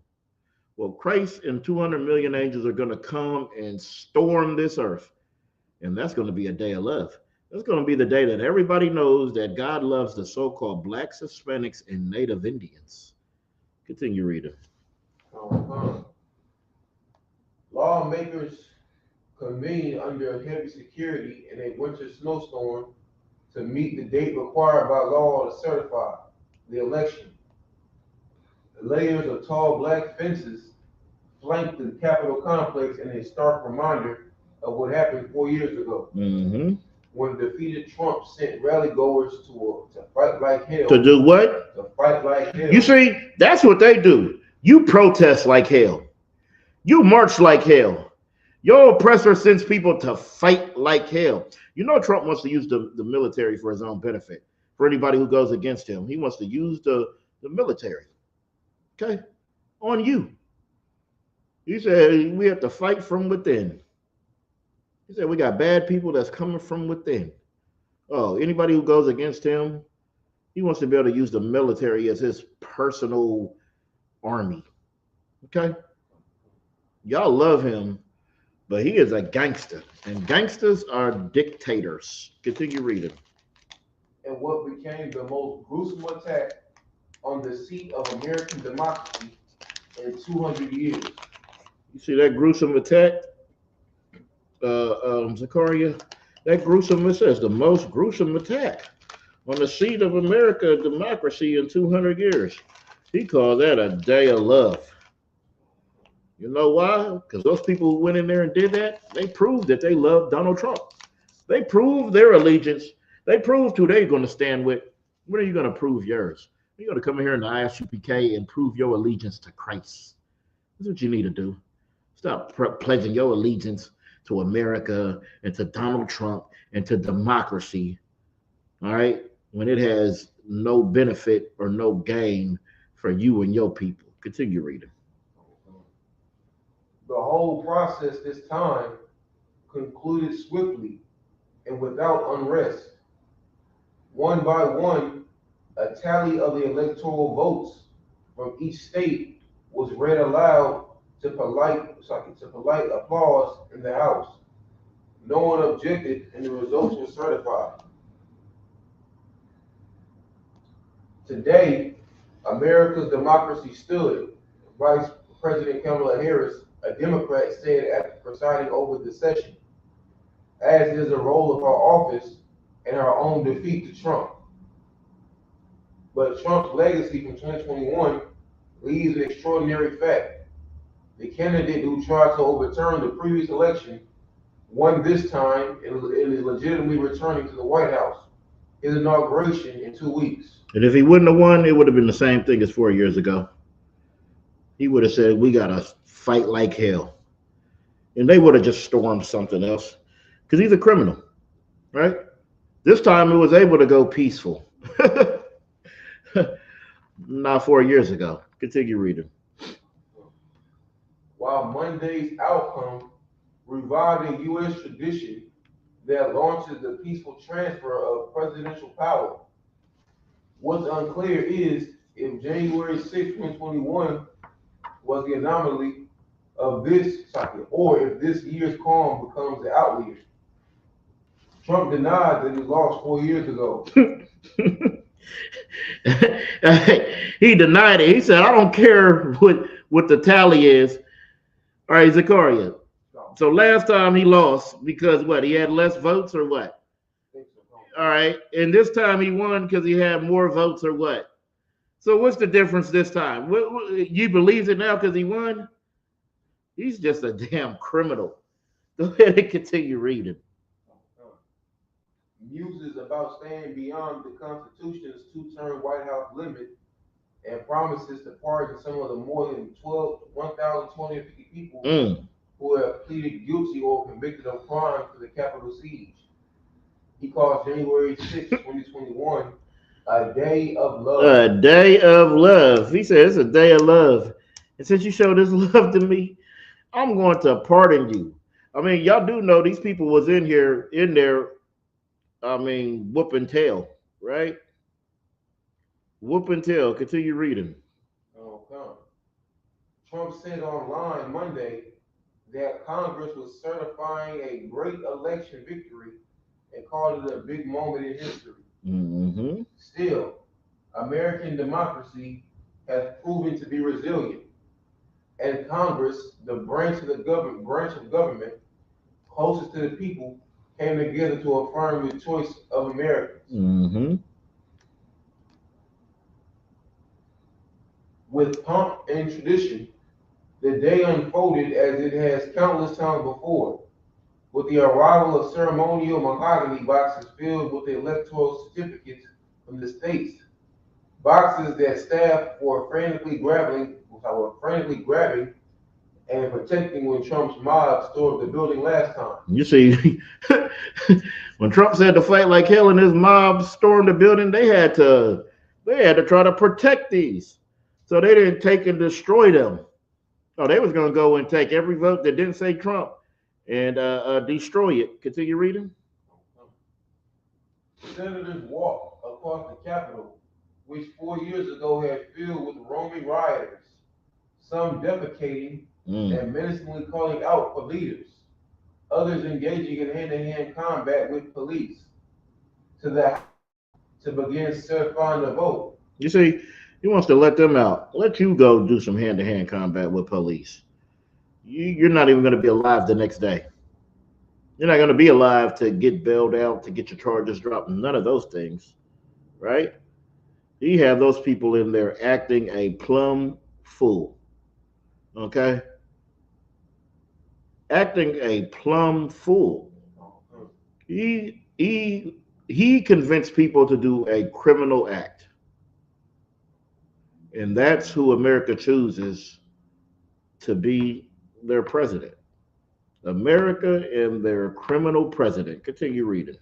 Well, Christ and 200 million angels are going to come and storm this earth. And that's going to be a day of love. That's going to be the day that everybody knows that God loves the so-called blacks, Hispanics, and Native Indians. Continue reading. Lawmakers convened under heavy security in a winter snowstorm to meet the date required by law to certify the election. Layers of tall black fences flanked the Capitol complex in a stark reminder of what happened 4 years ago. Mm-hmm. When defeated Trump sent rally goers to fight like hell. To do what? To fight like hell. You see, that's what they do. You protest like hell. You march like hell. Your oppressor sends people to fight like hell. You know Trump wants to use the military for his own benefit. For anybody who goes against him, he wants to use the military. Okay? On you. He said we have to fight from within. He said we got bad people that's coming from within. Oh, anybody who goes against him, he wants to be able to use the military as his personal army. Okay? Y'all love him, but he is a gangster. And gangsters are dictators. Continue reading. And what became the most gruesome attack on the seat of American democracy in 200 years. You see that gruesome attack, Zakaria? That gruesome, it says, the most gruesome attack on the seat of America democracy in 200 years. He called that a day of love. You know why? Because those people who went in there and did that, they proved that they loved Donald Trump. They proved their allegiance. They proved who they're going to stand with. When are you going to prove yours? You're going to come in here in the ISUPK and prove your allegiance to Christ. That's what you need to do. Stop pledging your allegiance to America and to Donald Trump and to democracy, all right, when it has no benefit or no gain for you and your people. Continue reading. The whole process this time concluded swiftly and without unrest. One by one, a tally of the electoral votes from each state was read aloud to polite applause in the House. No one objected, and the results were certified. Today, America's democracy stood. Vice President Kamala Harris, a Democrat, said after presiding over the session, as is the role of her office and her own defeat to Trump. But Trump's legacy from 2021 leaves an extraordinary fact. The candidate who tried to overturn the previous election won this time and is legitimately returning to the White House. His inauguration in 2 weeks. And if he wouldn't have won, it would have been the same thing as 4 years ago. He would have said, we got to fight like hell. And they would have just stormed something else because he's a criminal, right? This time it was able to go peaceful. Not 4 years ago. Continue reading. While Monday's outcome revived a U.S. tradition that launches the peaceful transfer of presidential power. What's unclear is if January 6, 2021 was the anomaly of this cycle, or if this year's calm becomes the outlier. Trump denied that he lost 4 years ago. He denied it. He said, I don't care what the tally is. All right, Zakaria. So last time he lost because what? He had less votes or what? All right. And this time he won because he had more votes or what? So what's the difference this time? You believe it now because he won? He's just a damn criminal. Go ahead and continue reading. muses about staying beyond the Constitution's two-term White House limit and promises to pardon some of the more than 1,250 people who have pleaded guilty or convicted of crimes for the Capitol siege. He calls January 6, 2021, a day of love. A day of love. He said it's a day of love. And since you showed this love to me, I'm going to pardon you. I mean, y'all do know these people was in there, whooping tail, right? Whooping tail. Continue reading. Okay. Trump said online Monday that Congress was certifying a great election victory and called it a big moment in history. Mm-hmm. Still, American democracy has proven to be resilient, and Congress, the branch of government closest to the people, came together to affirm the choice of Americans. Mm-hmm. With pomp and tradition, the day unfolded as it has countless times before, with the arrival of ceremonial mahogany boxes filled with electoral certificates from the states, boxes that staff were frantically grabbing and protecting when Trump's mob stormed the building last time. You see, when Trump said to fight like hell and his mob stormed the building, they had to try to protect these, so they didn't take and destroy them. Oh, they was gonna go and take every vote that didn't say Trump and destroy it. Continue reading. Senators walked across the Capitol, which 4 years ago had filled with roaming rioters, some defecating and menacingly calling out for leaders, others engaging in hand-to-hand combat with police, to begin certifying the vote. You see, he wants to let them out. Let you go do some hand-to-hand combat with police. You're not even going to be alive the next day. You're not going to be alive to get bailed out, to get your charges dropped. None of those things, right? You have those people in there acting a plumb fool. Okay? Acting a plumb fool. He convinced people to do a criminal act. And that's who America chooses to be their president. America and their criminal president. Continue reading.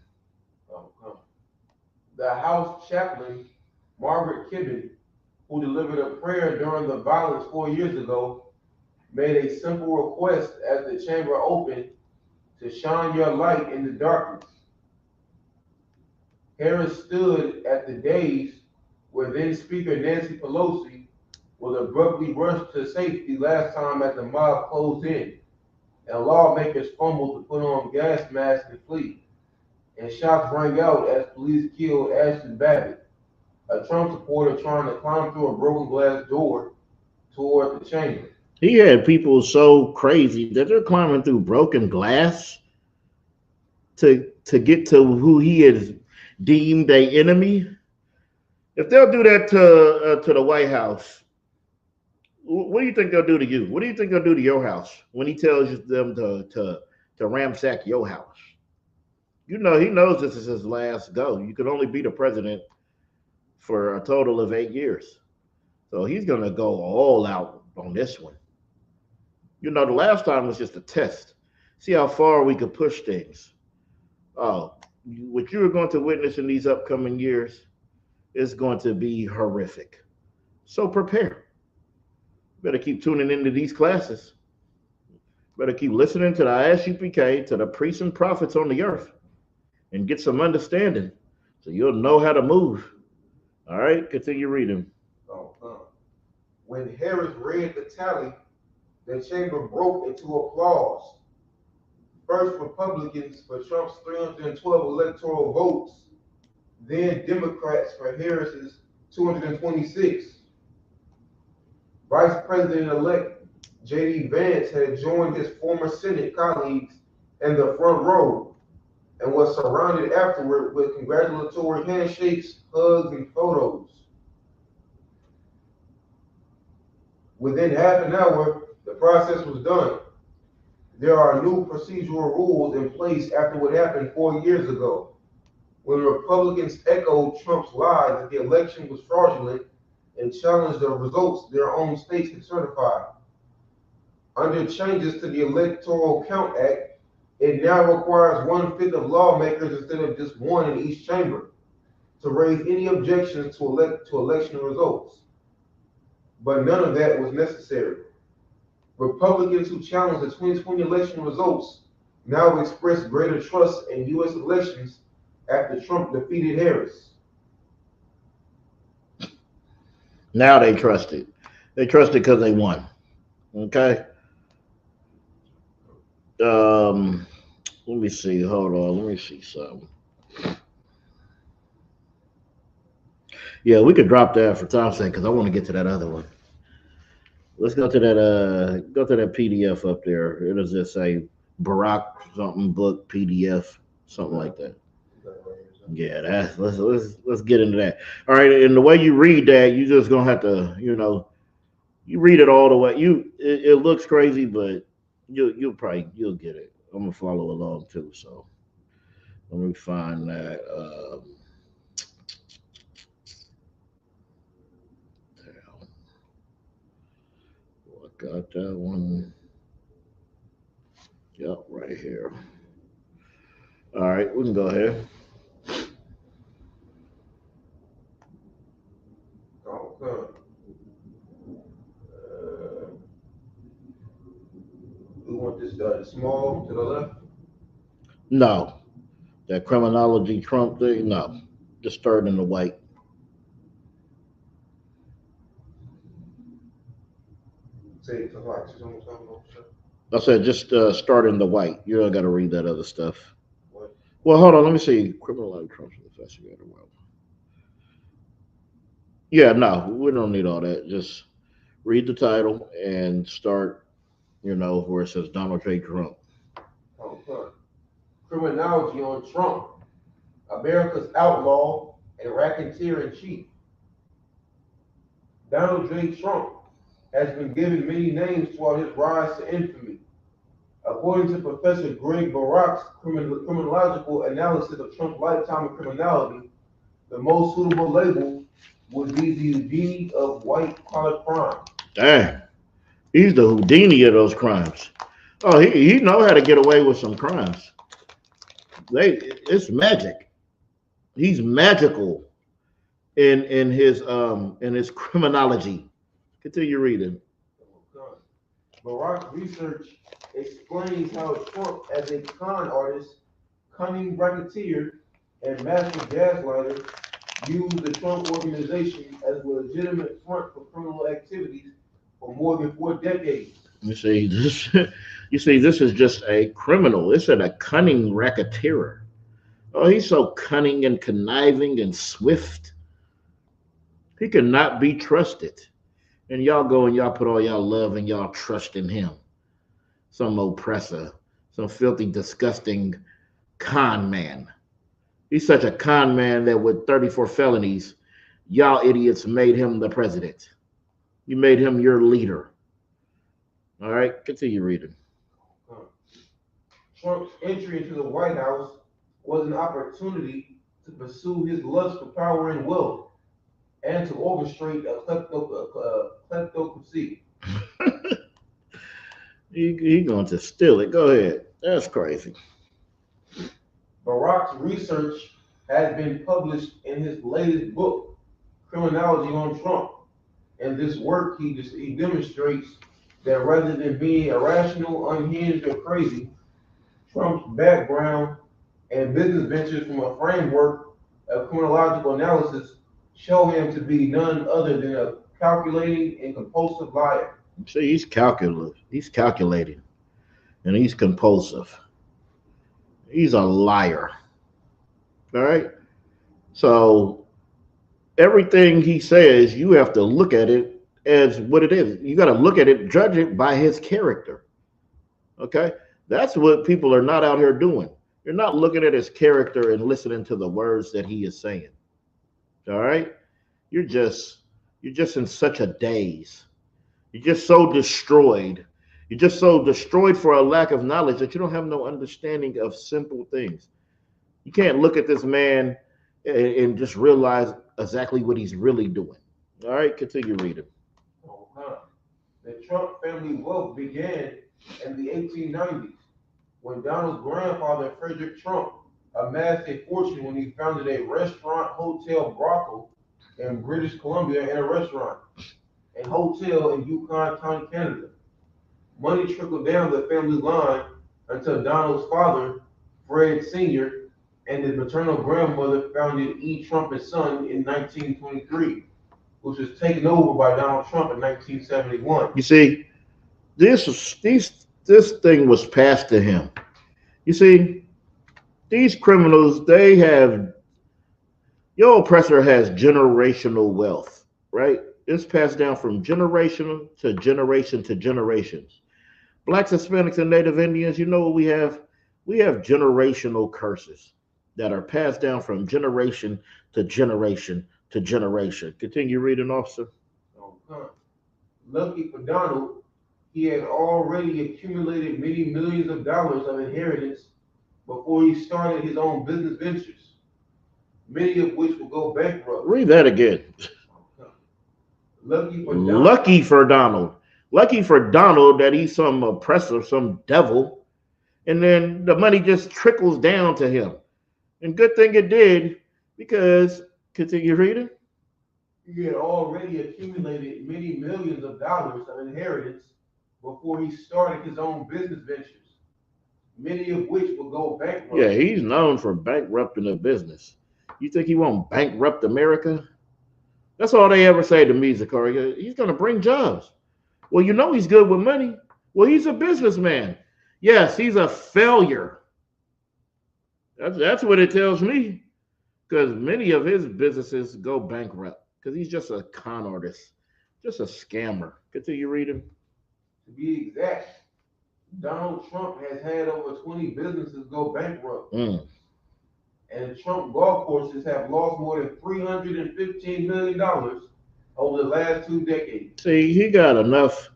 The House chaplain, Margaret Kibben, who delivered a prayer during the violence 4 years ago, made a simple request as the chamber opened to shine your light in the darkness. Harris stood at the dais where then Speaker Nancy Pelosi was abruptly rushed to safety last time as the mob closed in, and lawmakers fumbled to put on gas masks and flee. And shots rang out as police killed Ashton Babbitt, a Trump supporter trying to climb through a broken glass door toward the chamber. He had people so crazy that they're climbing through broken glass to get to who he has deemed a enemy. If they'll do that to the White House, what do you think they'll do to you? What do you think they'll do to your house when he tells them to ransack your house? You know, he knows this is his last go. You could only be the president for a total of 8 years. So he's going to go all out on this one. You know, the last time was just a test. See how far we could push things. Oh, what you're going to witness in these upcoming years is going to be horrific. So prepare. Better keep tuning into these classes. Better keep listening to the ISUPK, to the priests and prophets on the earth, and get some understanding so you'll know how to move. All right, continue reading. When Harris read the tally, the chamber broke into applause. First Republicans for Trump's 312 electoral votes, then Democrats for Harris's 226. Vice President-elect J.D. Vance had joined his former Senate colleagues in the front row and was surrounded afterward with congratulatory handshakes, hugs, and photos. Within half an hour, the process was done. There are new procedural rules in place after what happened 4 years ago. when Republicans echoed Trump's lies that the election was fraudulent and challenged the results their own states had certified. Under changes to the Electoral Count Act, it now requires one-fifth of lawmakers instead of just one in each chamber to raise any objections to election results. But none of that was necessary. Republicans who challenged the 2020 election results now express greater trust in U.S. elections after Trump defeated Harris. Now they trust it. They trust it because they won. Okay. Let me see. Hold on. Let me see something. Yeah, we could drop that for time's sake because I want to get to that other one. Let's go to that PDF up there. It'll just say Barack something book PDF, something like that. Yeah, let's get into that. All right, and the way you read that, you just gonna have to, you read it all the way. It looks crazy, but you'll get it. I'm gonna follow along too. So let me find that. I got that one. Yep, right here. All right, we can go ahead. We want this small to the left. No, that criminology Trump thing. No, just start in the white. Say it like I said just start in the white. You don't got to read that other stuff. What? Well, hold on. Let me see. Criminology Trump's investigator. Well, yeah, no, we don't need all that. Just read the title and start. Where it says Donald J. Trump. Okay. Criminology on Trump, America's outlaw and racketeer in chief. Donald J. Trump has been given many names throughout his rise to infamy. According to Professor Greg Barak's criminological analysis of Trump's lifetime of criminality, the most suitable label would be the Houdini of white-collar crime. Damn, he's the Houdini of those crimes. Oh, he know how to get away with some crimes. It's magic. He's magical in his criminology. Continue reading. Barak's research explains how Trump, as a con artist, cunning racketeer, and master gaslighter, used the Trump organization as a legitimate front for criminal activities for more than 4 decades. You see this. You see, this is just a criminal. This is a cunning racketeer. Oh, he's so cunning and conniving and swift. He cannot be trusted. And y'all go and y'all put all y'all love and y'all trust in him. Some oppressor, some filthy, disgusting con man. He's such a con man that with 34 felonies, y'all idiots made him the president. You made him your leader. All right, continue reading. Trump's entry into the White House was an opportunity to pursue his lust for power and wealth and to orchestrate a kleptocracy. He going to steal it. Go ahead. That's crazy. Barak's research has been published in his latest book, Criminology on Trump. In this work, he demonstrates that rather than being irrational, unhinged, or crazy, Trump's background and business ventures from a framework of criminological analysis show him to be none other than a calculating and compulsive liar. See, he's calculative. He's calculating, and he's compulsive. He's a liar. All right. So everything he says, you have to look at it as what it is. You got to look at it, judge it by his character. Okay. That's what people are not out here doing. You're not looking at his character and listening to the words that he is saying. All right. You're just in such a daze. You're just so destroyed. You're just so destroyed for a lack of knowledge that you don't have no understanding of simple things. You can't look at this man and just realize exactly what he's really doing. All right, continue reading. Uh-huh. The Trump family wealth began in the 1890s when Donald's grandfather, Frederick Trump, amassed a fortune when he founded a restaurant, hotel, brothel in British Columbia and a restaurant and hotel in Yukon County, Canada. Money trickled down the family line until Donald's father, Fred Sr., and his maternal grandmother founded E. Trump and Son in 1923, which was taken over by Donald Trump in 1971. You see, this thing was passed to him. You see, these criminals, they have your oppressor has generational wealth, right? It's passed down from generation to generation to generations. Blacks, Hispanics, and Native Indians, you know what we have? We have generational curses that are passed down from generation to generation to generation. Continue reading, officer. Uh-huh. Lucky for Donald, he had already accumulated many millions of dollars of inheritance before he started his own business ventures, many of which will go bankrupt. Read that again. Lucky for Donald. Lucky for Donald. Lucky for Donald that he's some oppressor, some devil, and then the money just trickles down to him. And good thing it did, because continue reading. He had already accumulated many millions of dollars of inheritance before he started his own business ventures, many of which will go bankrupt. Yeah, he's known for bankrupting a business. You think he won't bankrupt America? That's all they ever say to me, Zakaria. He's going to bring jobs. Well, you know he's good with money. Well, he's a businessman. Yes, he's a failure. That's what it tells me, because many of his businesses go bankrupt because he's just a con artist, just a scammer. Continue reading. To be exact, Donald Trump has had over 20 businesses go bankrupt. And Trump golf courses have lost more than $315 million over the last 2 decades. See, he got enough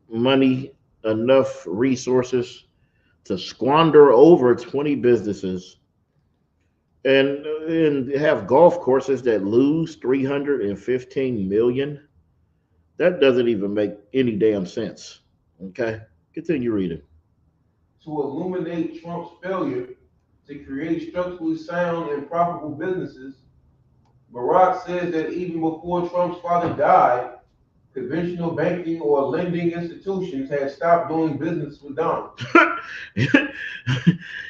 money, enough resources to squander over 20 businesses and have golf courses that lose 315 million. That doesn't even make any damn sense. Okay, continue reading. To illuminate Trump's failure to create structurally sound and profitable businesses, Barack says that even before Trump's father died, conventional banking or lending institutions had stopped doing business with Donald.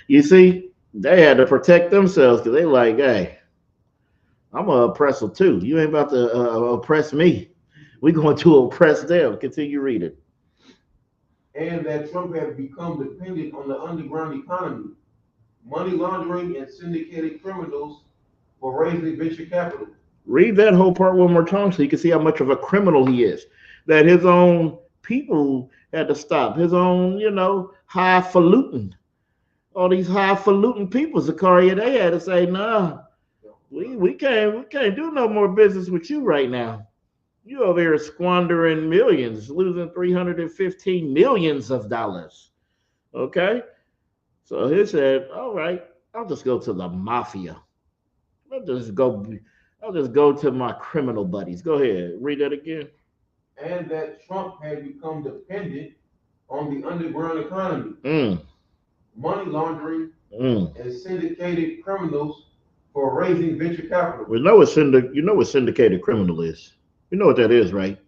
You see, they had to protect themselves because they like, hey, I'm an oppressor too. You ain't about to oppress me. We're going to oppress them. Continue reading. And that Trump had become dependent on the underground economy, money laundering, and syndicated criminals for raising venture capital. Read that whole part one more time so you can see how much of a criminal he is. That his own people had to stop. His own, highfalutin. All these highfalutin people, Zakaria, they had to say, nah, we can't do no more business with you right now. You over here squandering millions, losing 315 millions of dollars. Okay? So he said, all right, I'll just go to the mafia. I'll just go to my criminal buddies. Go ahead, read that again. And that Trump had become dependent on the underground economy, money laundering, and syndicated criminals for raising venture capital. You know what syndicated criminal is. You know what that is, right?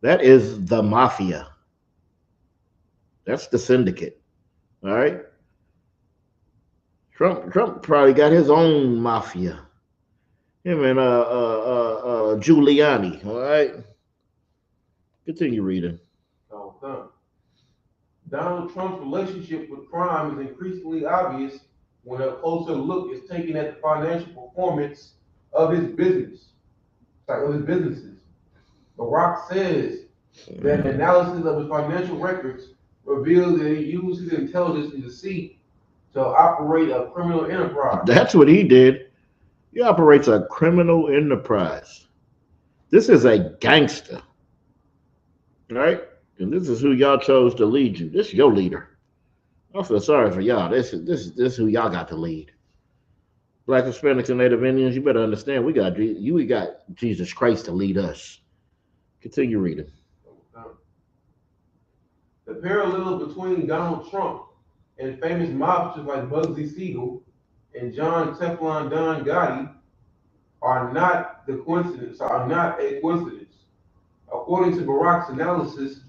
That is the mafia. That's the syndicate. All right. Trump probably got his own mafia. Him and Giuliani. All right. Continue reading. Okay. Donald Trump's relationship with crime is increasingly obvious when a closer look is taken at the financial performance of his businesses. Barack says that analysis of his financial records reveals that he used his intelligence and deceit to operate a criminal enterprise. That's what he did. He operates a criminal enterprise. This is a gangster. Right? And this is who y'all chose to lead you. This is your leader. I feel sorry for y'all. This who y'all got to lead. Black Hispanics and Native Indians, you better understand we got Jesus Christ to lead us. Continue reading. The parallels between Donald Trump and famous mobsters like Bugsy Siegel and John Teflon Don Gotti are not a coincidence. According to Barack's analysis,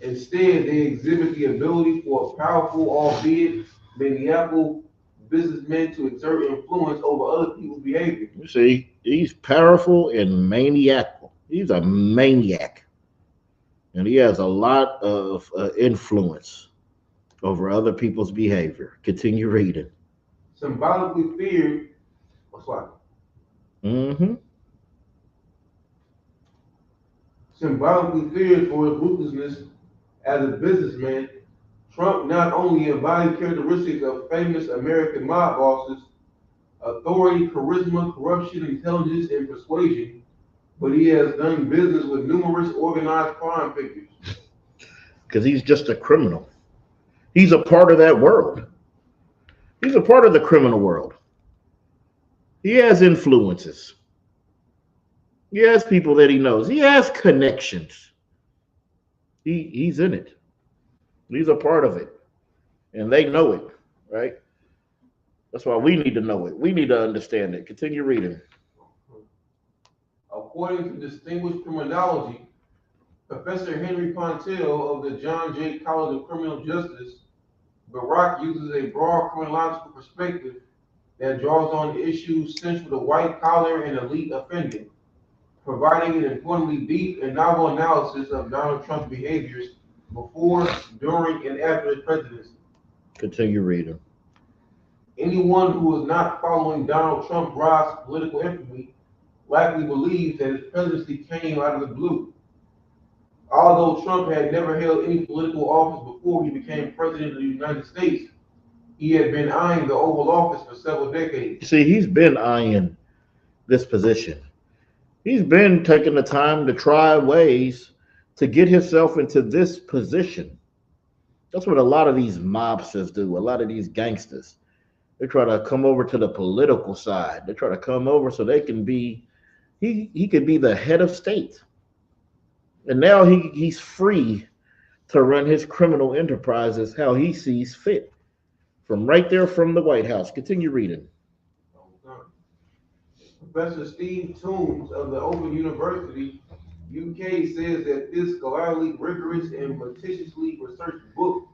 instead they exhibit the ability for a powerful, albeit maniacal, businessman to exert influence over other people's behavior. You see, he's powerful and maniacal. He's a maniac. And he has a lot of influence over other people's behavior. Continue reading. Symbolically feared, what's like? Mm-hmm. Symbolically feared for his ruthlessness as a businessman, Trump not only embodied characteristics of famous American mob bosses, authority, charisma, corruption, intelligence, and persuasion, but he has done business with numerous organized crime figures. Because he's just a criminal. He's a part of that world. He's a part of the criminal world. He has influences. He has people that he knows. He has connections. He's in it. He's a part of it. And they know it, right? That's why we need to know it. We need to understand it. Continue reading. According to distinguished criminology, Professor Henry Pontel of the John Jay College of Criminal Justice, Barack uses a broad criminological perspective that draws on issues central to white-collar and elite offending, providing an importantly deep and novel analysis of Donald Trump's behaviors before, during, and after his presidency. Continue reading. Anyone who is not following Donald Trump's rise to political infamy likely believes that his presidency came out of the blue. Although Trump had never held any political office before he became president of the United States, he had been eyeing the Oval Office for several decades. See, he's been eyeing this position. He's been taking the time to try ways to get himself into this position. That's what a lot of these mobsters do, a lot of these gangsters. They try to come over to the political side. They try to come over so they can be, he could be the head of state. And now he's free to run his criminal enterprises how he sees fit. From right there from the White House. Continue reading. Professor Steve Toombs of the Open University, UK, says that this scholarly, rigorous, and meticulously researched book,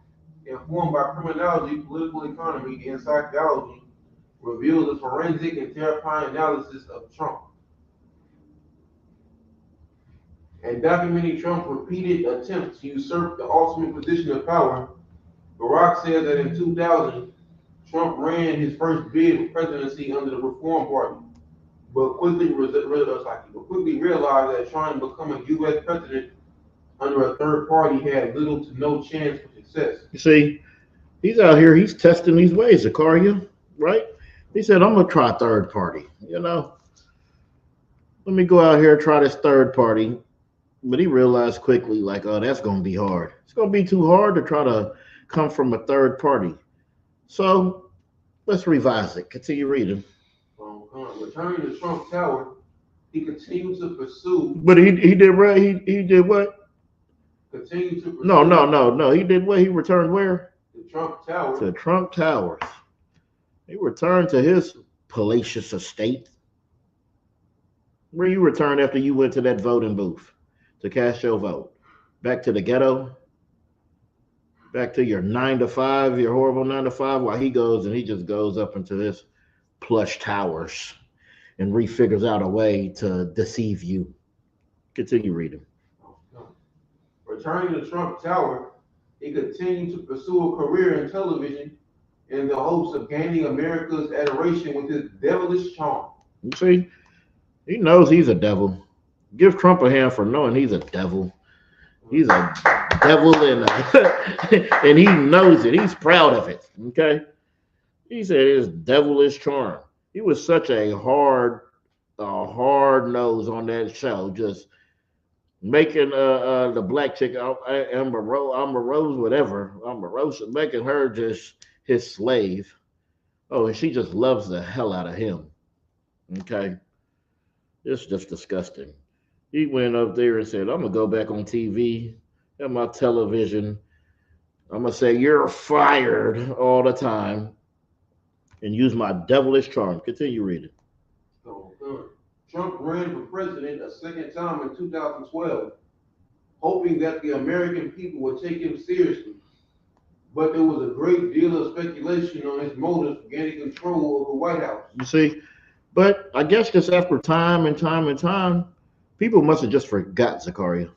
informed by criminology, political economy, and psychology, reveals a forensic and terrifying analysis of Trump. And documenting Trump's repeated attempts to usurp the ultimate position of power, Barack said that in 2000, Trump ran his first bid for presidency under the Reform Party, but quickly realized that trying to become a U.S. president under a third party had little to no chance for success. You see, he's out here, he's testing these ways, Zakaria, right? He said, I'm going to try third party, Let me go out here and try this third party. But he realized quickly, like, oh, that's going to be hard. It's going to be too hard to try to come from a third party. So let's revise it. Continue reading. Returning to Trump Tower, he continued to pursue. But he did what? He did what? Continued to pursue. No. He did what? He returned where? The Trump Tower. To Trump Towers. He returned to his palatial estate. Where you returned after you went to that voting booth to cast your vote? Back to the ghetto? Back to your 9 to 5, your horrible 9 to 5, while he just goes up into this plush towers and refigures out a way to deceive you. Continue reading. Returning to Trump Tower, he continued to pursue a career in television in the hopes of gaining America's adoration with his devilish charm. You see, he knows he's a devil. Give Trump a hand for knowing he's a devil. He's a devil and he knows it. He's proud of it. Okay. He said his devilish charm. He was such a hard nose on that show. Just making the black chick Amber Rose, whatever, Amber Rose, making her just his slave. Oh, and she just loves the hell out of him. Okay, it's just disgusting. He went up there and said, "I'm gonna go back on TV and my television. I'm gonna say you're fired all the time and use my devilish charm." Continue reading. So, Trump ran for president a second time in 2012, hoping that the American people would take him seriously. But there was a great deal of speculation on his motives for gaining control of the White House. You see, but I guess just after time and time and time, people must have just forgot Zakaria.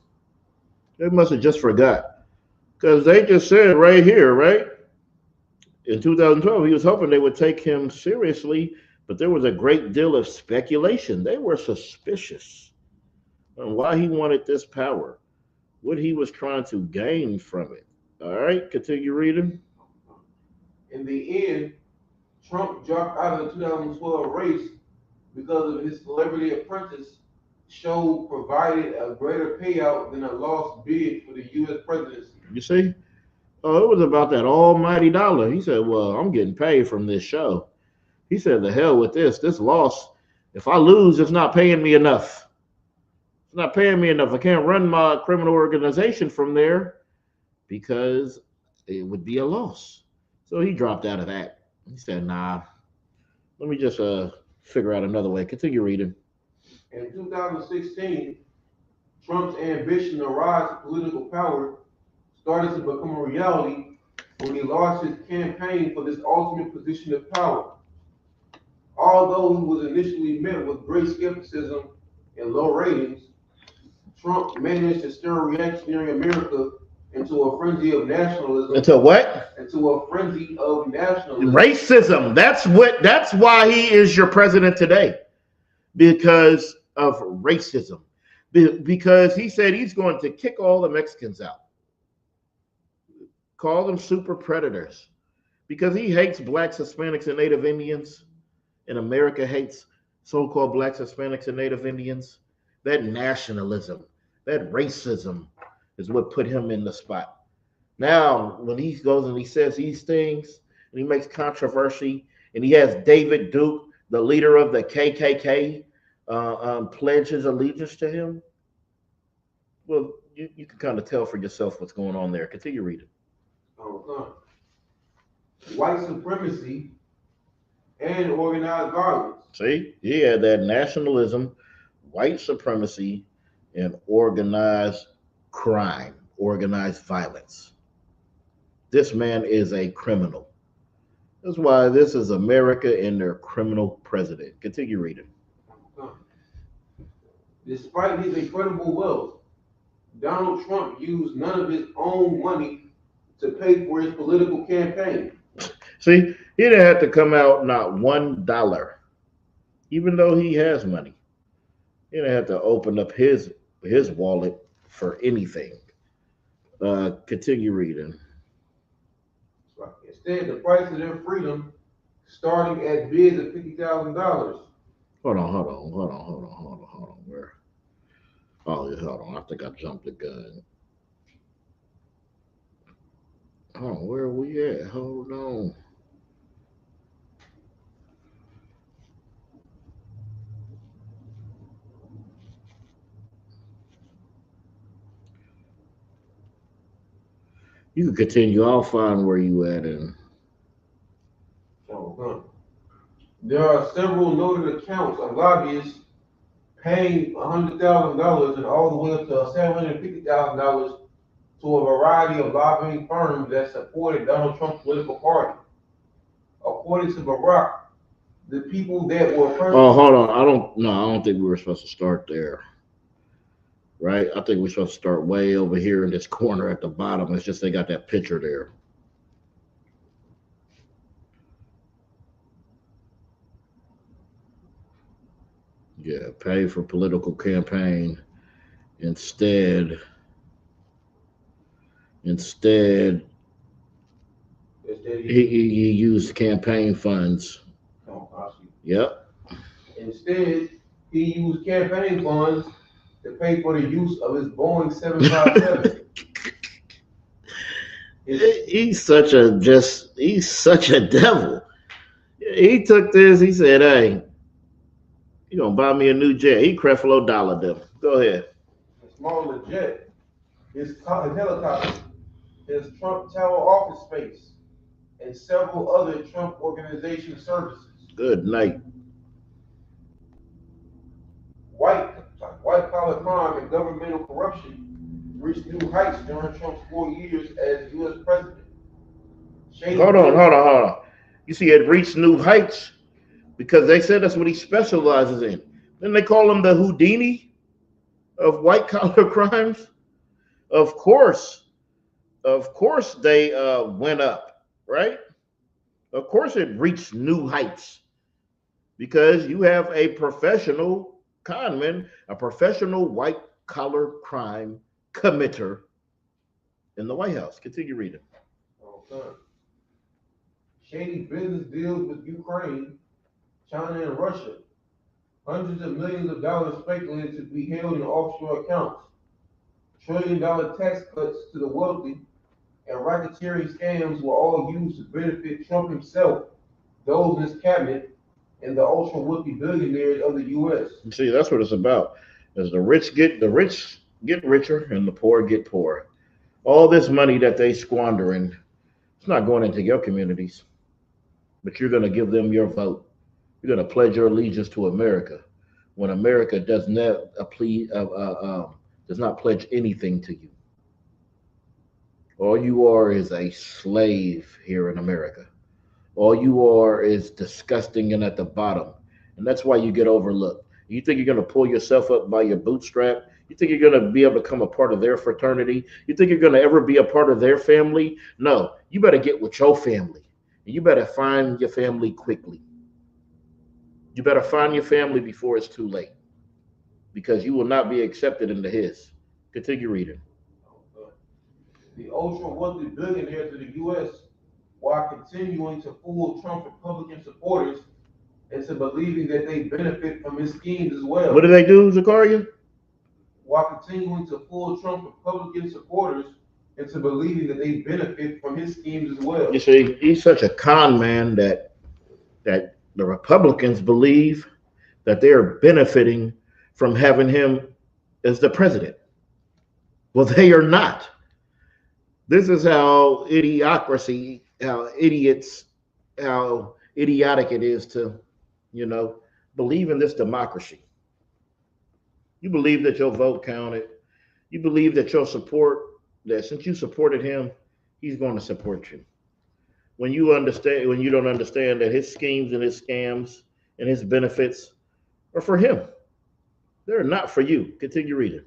They must have just forgot because they just said right here, right in 2012, he was hoping they would take him seriously, but there was a great deal of speculation. They were suspicious on why he wanted this power, what he was trying to gain from it. All right, continue reading. In the end, Trump dropped out of the 2012 race because of his celebrity apprentice show provided a greater payout than a lost bid for the U.S. presidency. You see? Oh, it was about that almighty dollar. He said, "Well, I'm getting paid from this show." He said, "The hell with this. This loss. If I lose, it's not paying me enough. It's not paying me enough. I can't run my criminal organization from there because it would be a loss." So he dropped out of that. He said, "Nah, let me just figure out another way." Continue reading. In 2016, Trump's ambition to rise to political power started to become a reality when he launched his campaign for this ultimate position of power. Although he was initially met with great skepticism and low ratings, Trump managed to stir reactionary America into a frenzy of nationalism. Into what? Into a frenzy of nationalism. Racism. That's why he is your president today. Because of racism. Because he said he's going to kick all the Mexicans out. Call them super predators. Because he hates blacks, Hispanics, and Native Indians. And America hates so-called blacks, Hispanics, and Native Indians. That nationalism, that racism is what put him in the spot. Now, when he goes and he says these things, and he makes controversy, and he has David Duke, the leader of the KKK, pledge his allegiance to him, well, you can kind of tell for yourself what's going on there. Continue reading. White supremacy and organized violence. See, he had that nationalism, white supremacy, and organized crime, organized violence. This man is a criminal. That's why this is America and their criminal president. Continue reading. Despite his incredible wealth, Donald Trump used none of his own money to pay for his political campaign. See, he didn't have to come out not $1, even though he has money. He didn't have to open up his wallet for anything. Continue reading. Instead, the price of their freedom starting at bids of $50,000. Hold on. Where? Oh, yeah, hold on. I think I jumped the gun. Oh, where are we at? Hold on. You can continue. I'll find where you at. And there are several noted accounts of lobbyists paying $100,000 and all the way up to $750,000 to a variety of lobbying firms that supported Donald Trump's political party. According to Barack, the people that were oh, hold on. I don't think we were supposed to start there. Right? I think we're supposed to start way over here in this corner at the bottom. It's just they got that picture there. Yeah, pay for political campaign. Instead, he used campaign funds. Oh, Yep. Instead, he used campaign funds to pay for the use of his Boeing 757. He's such a devil. He took this, he said, hey, you gonna buy me a new jet. He Creflo Dollar them. Go ahead. A smaller jet, his helicopter, his Trump Tower office space, and several other Trump Organization services. Good night. White, white collar crime and governmental corruption reached new heights during Trump's 4 years as U.S. president. Hold on. You see, it reached new heights because they said that's what he specializes in. Then they call him the Houdini of white collar crimes. Of course, they went up, right? Of course, it reached new heights because you have a professional conman, a professional white collar crime committer in the White House. Continue reading. Okay. Shady business deals with Ukraine, China, and Russia. Hundreds of millions of dollars speculated to be held in offshore accounts. $1 trillion tax cuts to the wealthy and racketeering scams were all used to benefit Trump himself, those in his cabinet, and the ultra wealthy billionaires of the U.S. You see, that's what it's about. As the rich get richer and the poor get poorer. All this money that they squandering, it's not going into your communities, but you're going to give them your vote. You're going to pledge your allegiance to America when America does not pledge anything to you. All you are is a slave here in America. All you are is disgusting and at the bottom. And that's why you get overlooked. You think you're going to pull yourself up by your bootstrap? You think you're going to be able to become a part of their fraternity? You think you're going to ever be a part of their family? No, you better get with your family. And you better find your family quickly. You better find your family before it's too late, because you will not be accepted into his. Continue reading. The ultra wealthy billionaires of the U.S., while continuing to fool Trump Republican supporters into believing that they benefit from his schemes as well. What do they do, Zakaria? While continuing to fool Trump Republican supporters into believing that they benefit from his schemes as well. You see, he's such a con man that the Republicans believe that they're benefiting from having him as the president. Well, they are not. This is how idiocracy, how idiotic it is to, believe in this democracy. You believe that your vote counted. You believe that your support, that since you supported him, he's going to support you. When you don't understand that his schemes and his scams and his benefits are for him. They're not for you. Continue reading.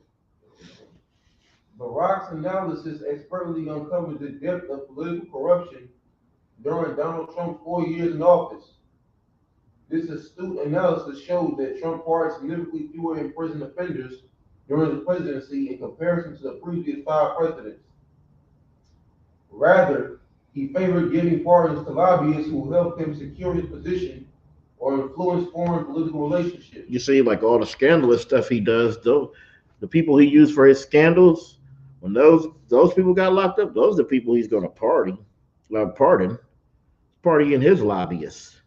Barack's analysis expertly uncovered the depth of political corruption during Donald Trump's 4 years in office. This astute analysis showed that Trump pardoned significantly fewer imprisoned offenders during his presidency in comparison to the previous 5 presidents. Rather, he favored giving pardons to lobbyists who helped him secure his position or influence foreign political relationships. You see, like all the scandalous stuff he does, though, the people he used for his scandals, when those people got locked up, those are the people he's going to pardon his lobbyists,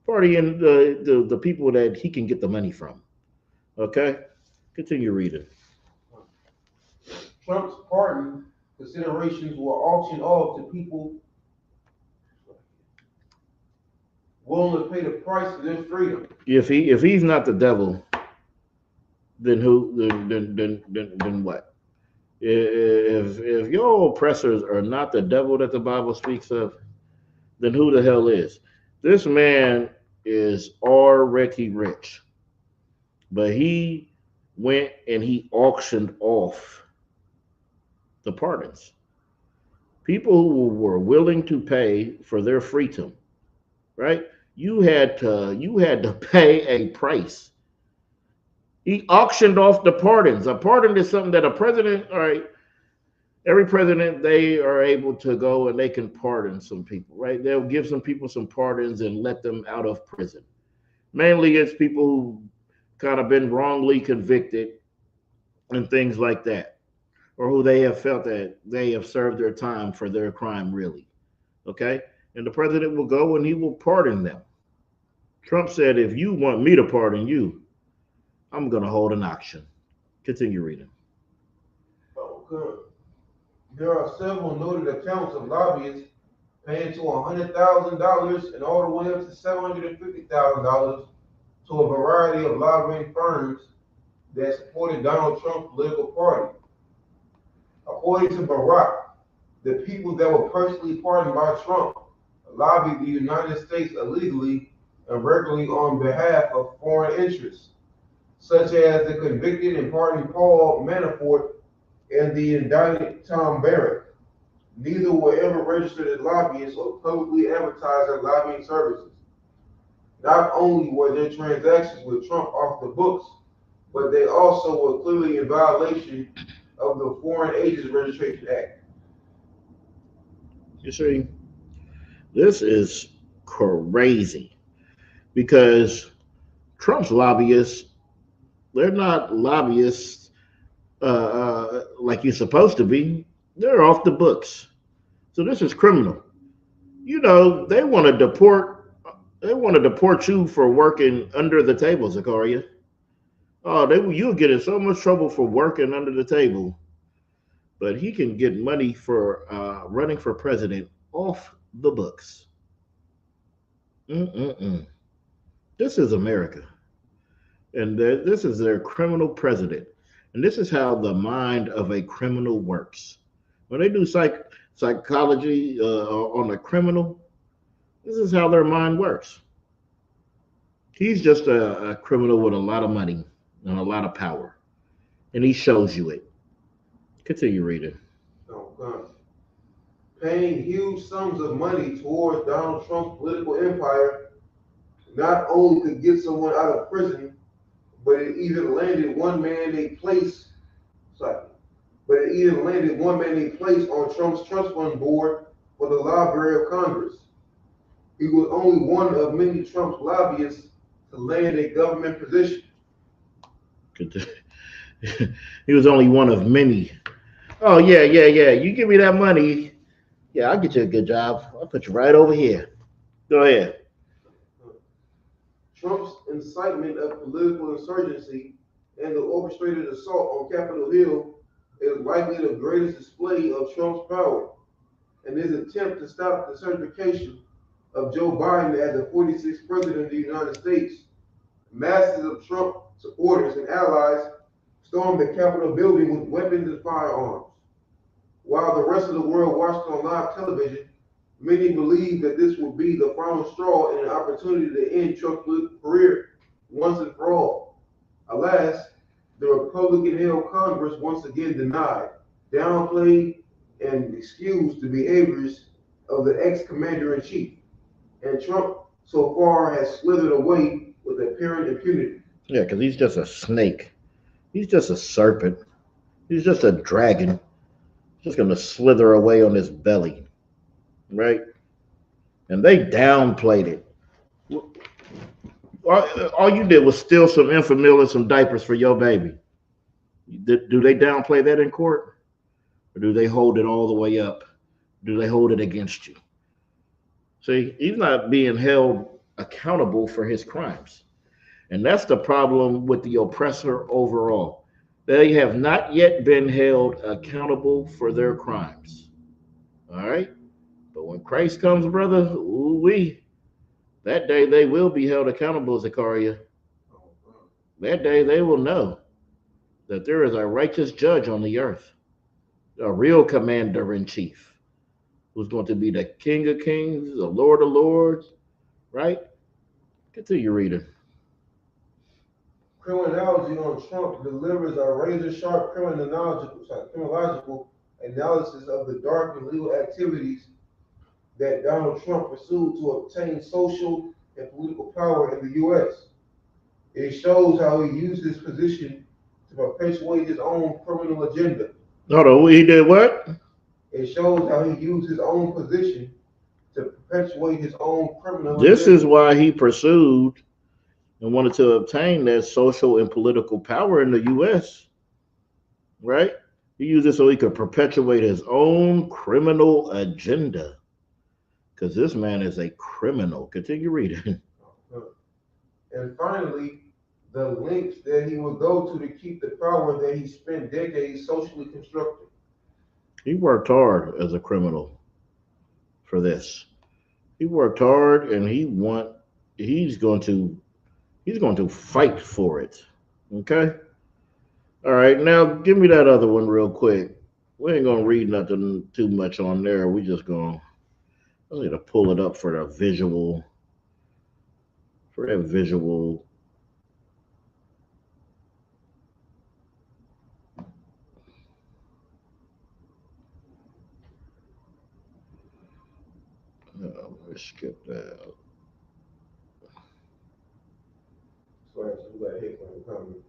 partying the people that he can get the money from. Okay, continue reading. Trump's pardon considerations were auctioned off to people willing to pay the price for their freedom. If he's not the devil, then who? Then what? If your oppressors are not the devil that the Bible speaks of, then who the hell is? This man is already rich, but he went and he auctioned off the pardons. People who were willing to pay for their freedom, right? You had to pay a price. He auctioned off the pardons. A pardon is something that a president, all right, every president, they are able to go and they can pardon some people, right? They'll give some people some pardons and let them out of prison. Mainly it's people who kind of been wrongly convicted and things like that, or who they have felt that they have served their time for their crime, really. Okay? And the president will go and he will pardon them. Trump said, if you want me to pardon you, I'm going to hold an auction. Continue reading. Okay. There are several noted accounts of lobbyists paying to $100,000 and all the way up to $750,000 to a variety of lobbying firms that supported Donald Trump's political party. According to Barack, the people that were personally pardoned by Trump lobbied the United States illegally and regularly on behalf of foreign interests, such as the convicted and pardoned Paul Manafort and the indicted Tom Barrett. Neither were ever registered as lobbyists or publicly advertised their lobbying services. Not only were their transactions with Trump off the books, but they also were clearly in violation of the Foreign Agents Registration Act. You see, this is crazy because Trump's lobbyists, they're not lobbyists like you're supposed to be. They're off the books. So this is criminal. You know, they want to deport you for working under the table, Zakaria. Oh, you'll get in so much trouble for working under the table, but he can get money for running for president off the books. Mm-mm-mm. This is America, and this is their criminal president, and this is how the mind of a criminal works. When they do psychology on a criminal, this is how their mind works. He's just a criminal with a lot of money and a lot of power, and he shows you it. Continue reading. Oh, paying huge sums of money towards Donald Trump's political empire not only could get someone out of prison, but it even landed one man a place. Sorry, but it even landed one man a place on Trump's trust fund board for the Library of Congress. He was only one of many Trump's lobbyists to land a government position. He was only one of many. Oh yeah, yeah, yeah. You give me that money, yeah, I'll get you a good job. I'll put you right over here. Go ahead. Trump's incitement of political insurgency and the orchestrated assault on Capitol Hill is likely the greatest display of Trump's power, and his attempt to stop the certification of Joe Biden as the 46th president of the United States. Masses of Trump supporters and allies stormed the Capitol building with weapons and firearms. While the rest of the world watched on live television, many believed that this would be the final straw and an opportunity to end Trump's political career once and for all. Alas, the Republican-held Congress once again denied, downplayed, and excused the behaviors of the ex-commander-in-chief, and Trump so far has slithered away with apparent impunity. Yeah, because he's just a snake. He's just a serpent. He's just a dragon. He's just going to slither away on his belly, right? And they downplayed it. All you did was steal some Enfamil and some diapers for your baby. Do they downplay that in court? Or do they hold it all the way up? Do they hold it against you? See, he's not being held accountable for his crimes. And that's the problem with the oppressor overall. They have not yet been held accountable for their crimes. All right? But when Christ comes, brother, that day they will be held accountable, Zechariah. That day they will know that there is a righteous judge on the earth, a real commander in chief, who's going to be the King of Kings, the Lord of Lords, right? Continue reading. Criminology on Trump delivers a razor-sharp criminological analysis of the dark and legal activities that Donald Trump pursued to obtain social and political power in the U.S. It shows how he used his position to perpetuate his own criminal agenda. Hold on, he did what? It shows how he used his own position to perpetuate his own criminal This agenda. is why he pursued and wanted to obtain that social and political power in the U.S. right? He used it so he could perpetuate his own criminal agenda. Because this man is a criminal. Continue reading. And finally, the lengths that he would go to keep the power that he spent decades socially constructing. He worked hard as a criminal for this. He worked hard and he's going to he's going to fight for it. Okay? All right, now give me that other one real quick. We ain't gonna read nothing too much on there. We just gonna I need to pull it up for the visual for that visual. Let's skip that. So we got hit from the comments.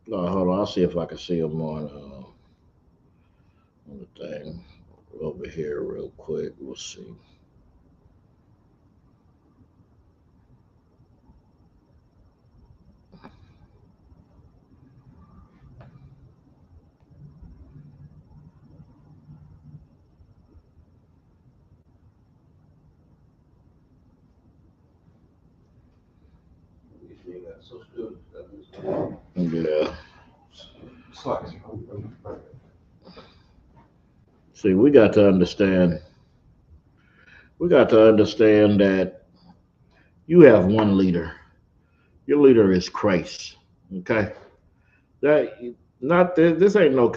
No, hold on. I'll see if I can see them on the thing over here real quick. We'll see. Yeah. See, we got to understand. We got to understand that you have one leader. Your leader is Christ. Okay. That not this ain't no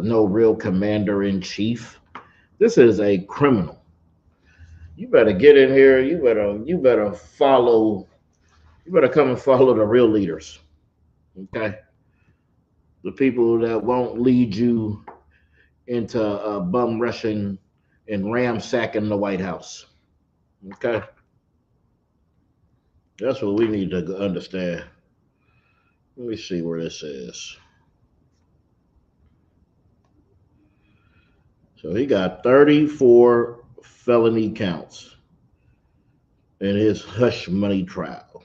no real commander in chief. This is a criminal. You better get in here. You better follow. You better come and follow the real leaders. Okay. The people that won't lead you into bum rushing and ransacking the White House. Okay, that's what we need to understand. Let me see where this is. So he got 34 felony counts in his hush money trial.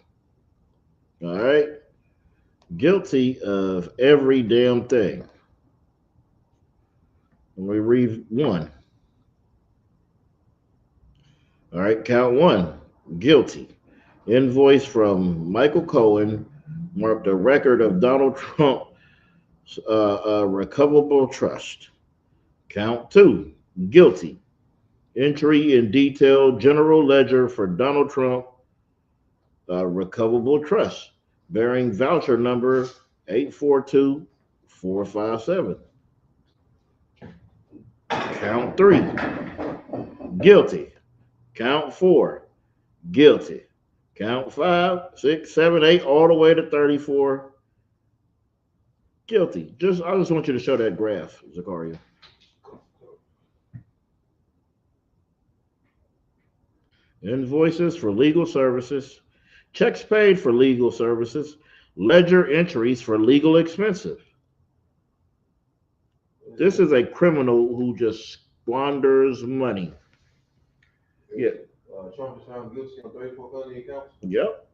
All right, guilty of every damn thing. Let me read one. All right, count one, guilty. Invoice from Michael Cohen marked a record of Donald Trump's recoverable trust. Count two, guilty. Entry in detailed general ledger for Donald Trump recoverable trust, bearing voucher number 842457. Count three, guilty. Count four, guilty. Count 5, 6, 7, 8, all the way to 34, guilty. I just want you to show that graph, Zakaria. Invoices for legal services, checks paid for legal services, ledger entries for legal expenses. This is a criminal who just squanders money. Yeah. Trump is found guilty on 34 felony counts. Yep.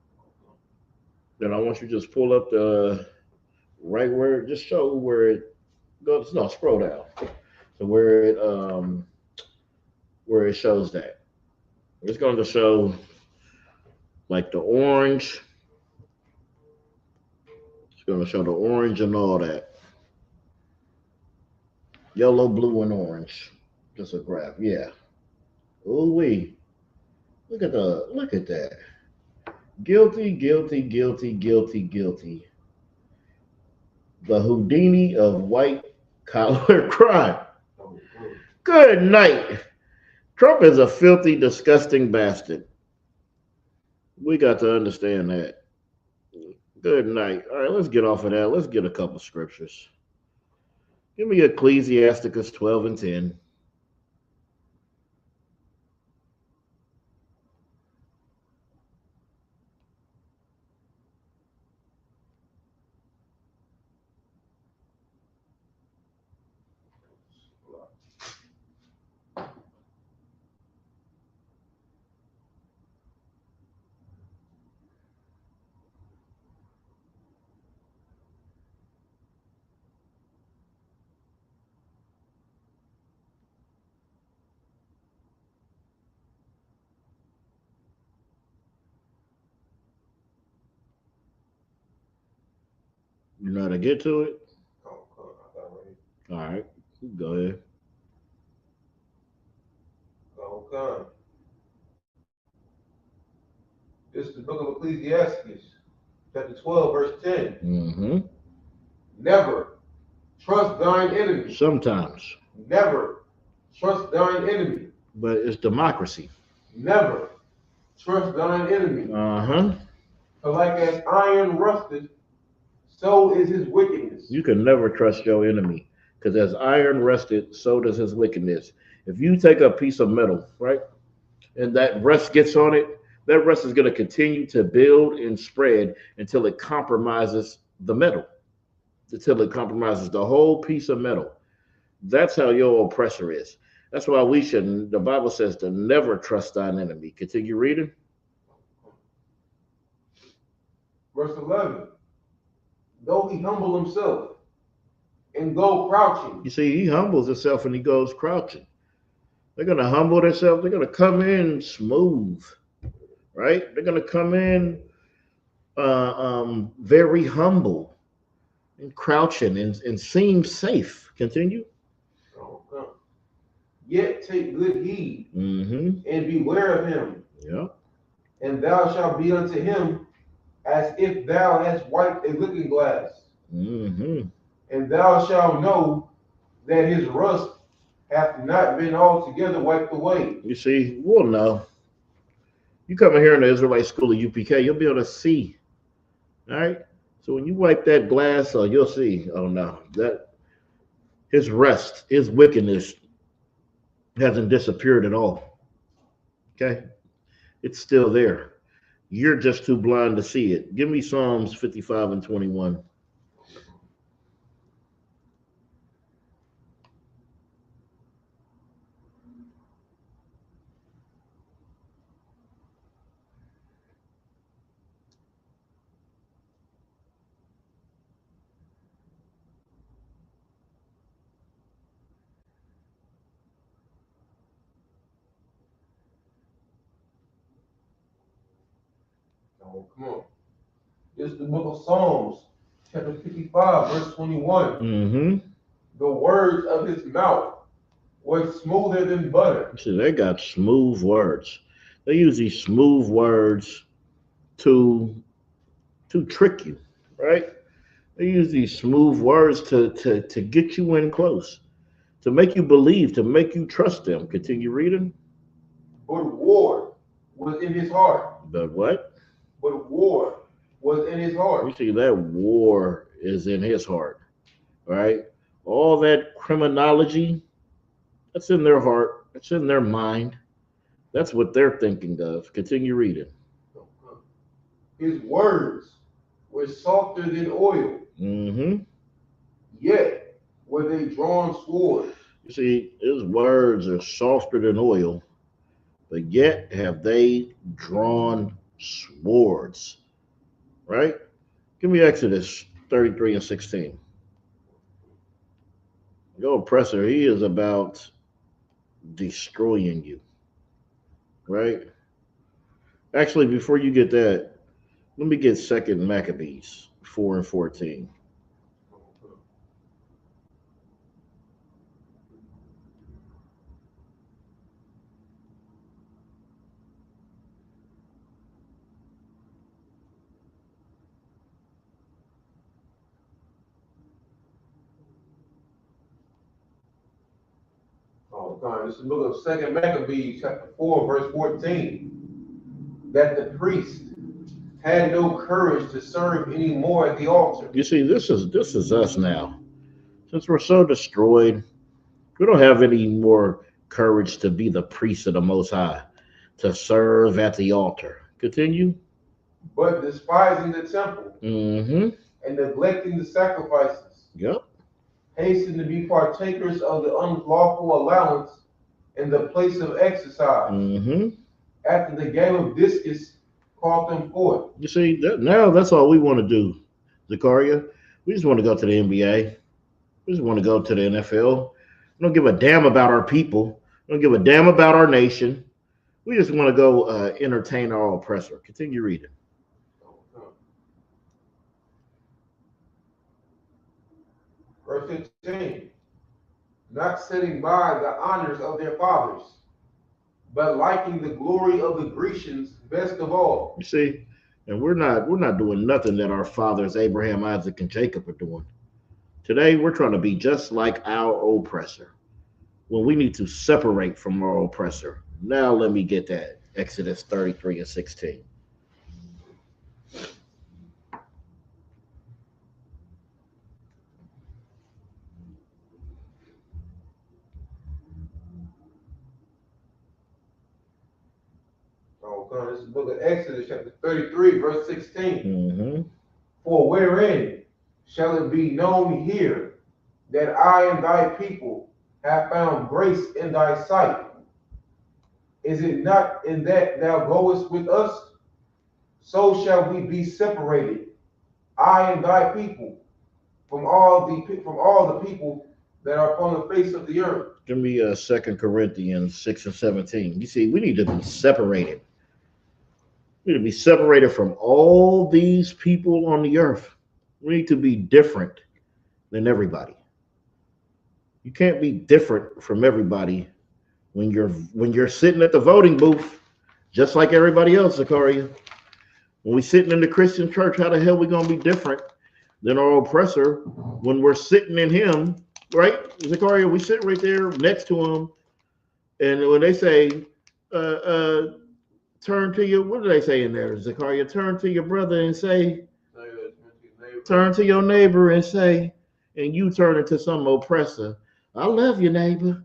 Then I want you to just pull up the right where just show where it goes. No, scroll down. So where it shows that. It's going to show like the orange. It's going to show the orange and all that. Yellow, blue, and orange. Just a graph. Yeah. Ooh wee. Look at that. Guilty, guilty, guilty, guilty, guilty. The Houdini of white collar crime. Good night. Trump is a filthy, disgusting bastard. We got to understand that. Good night. All right, let's get off of that. Let's get a couple scriptures. Give me Ecclesiasticus 12 and 10. You know how to get to it? Oh, come on, I got it. All right. Go ahead. Oh, come. This is the book of Ecclesiastes, chapter 12, verse 10. Mm-hmm. Never trust thine enemy. Sometimes. Never trust thine enemy. But it's democracy. Never trust thine enemy. Uh-huh. For like as iron rusted, so is his wickedness. You can never trust your enemy. Because as iron rusted, so does his wickedness. If you take a piece of metal, right, and that rust gets on it, that rust is going to continue to build and spread until it compromises the metal, until it compromises the whole piece of metal. That's how your oppressor is. That's why we shouldn't. The Bible says to never trust thine enemy. Continue reading. Verse 11. Though he humble himself and go crouching. You see, he humbles himself and he goes crouching. They're going to humble themselves. They're going to come in smooth, right? They're going to come in very humble and crouching and seem safe. Continue. Yet take good heed Mm-hmm. and beware of him. Yeah. And thou shalt be unto him as if thou hast wiped a looking glass. Mm-hmm. And thou shalt know that his rust hath not been altogether wiped away. You see, we'll know. You come in here in the Israelite school of UPK, you'll be able to see. All right. So when you wipe that glass, you'll see. Oh no, that his rust, his wickedness hasn't disappeared at all. Okay, it's still there. You're just too blind to see it. Give me Psalms 55 and 21. Oh, come on. This is the book of Psalms, chapter 55, verse 21. Mm-hmm. The words of his mouth were smoother than butter. See, they got smooth words. They use these smooth words to trick you, right? They use these smooth words to get you in close, to make you believe, to make you trust them. Continue reading. But war was in his heart. But what? But war was in his heart. You see, that war is in his heart, right? All that criminology, that's in their heart, that's in their mind. That's what they're thinking of. Continue reading. His words were softer than oil. Mm-hmm. Yet were they drawn swords. You see, his words are softer than oil, but yet have they drawn swords, right? Give me Exodus 33 and 16. Your oppressor, he is about destroying you, right? Actually, before you get that, let me get 2nd Maccabees 4 and 14. Oh God, this is the book of 2nd Maccabees, chapter 4, verse 14. That the priest had no courage to serve any more at the altar. You see, this is us now. Since we're so destroyed, we don't have any more courage to be the priest of the Most High, to serve at the altar. Continue. But despising the temple Mm-hmm. and neglecting the sacrifices, Yep. hasten to be partakers of the unlawful allowance in the place of exercise. Mm-hmm. After the game of discus called them forth. You see, now that's all we want to do, Zakaria. We just want to go to the NBA. We just want to go to the NFL. We don't give a damn about our people. We don't give a damn about our nation. We just want to go entertain our oppressor. Continue reading. Verse 15. Not setting by the honors of their fathers, but liking the glory of the Grecians best of all. You see, and we're not doing nothing that our fathers Abraham, Isaac, and Jacob are doing. Today we're trying to be just like our oppressor. When we need to separate from our oppressor. Now let me get that. Exodus 33 and 16. Oh, God, this is the book of Exodus, chapter 33, verse 16. Mm-hmm. For wherein shall it be known here that I and thy people have found grace in thy sight? Is it not in that thou goest with us? So shall we be separated, I and thy people, from all the people that are upon the face of the earth. Give me 2 Corinthians 6 and 17. You see, we need to be separated. We need to be separated from all these people on the earth. We need to be different than everybody. You can't be different from everybody when you're sitting at the voting booth, just like everybody else, Zakaria. When we sitting in the Christian church, how the hell we gonna be different than our oppressor when we're sitting in him, right? Zakaria, we sit right there next to him, and when they say, turn to your, what do they say in there, Zakaria? Turn to your brother and say, turn to your neighbor and say, and you turn into some oppressor. I love your neighbor.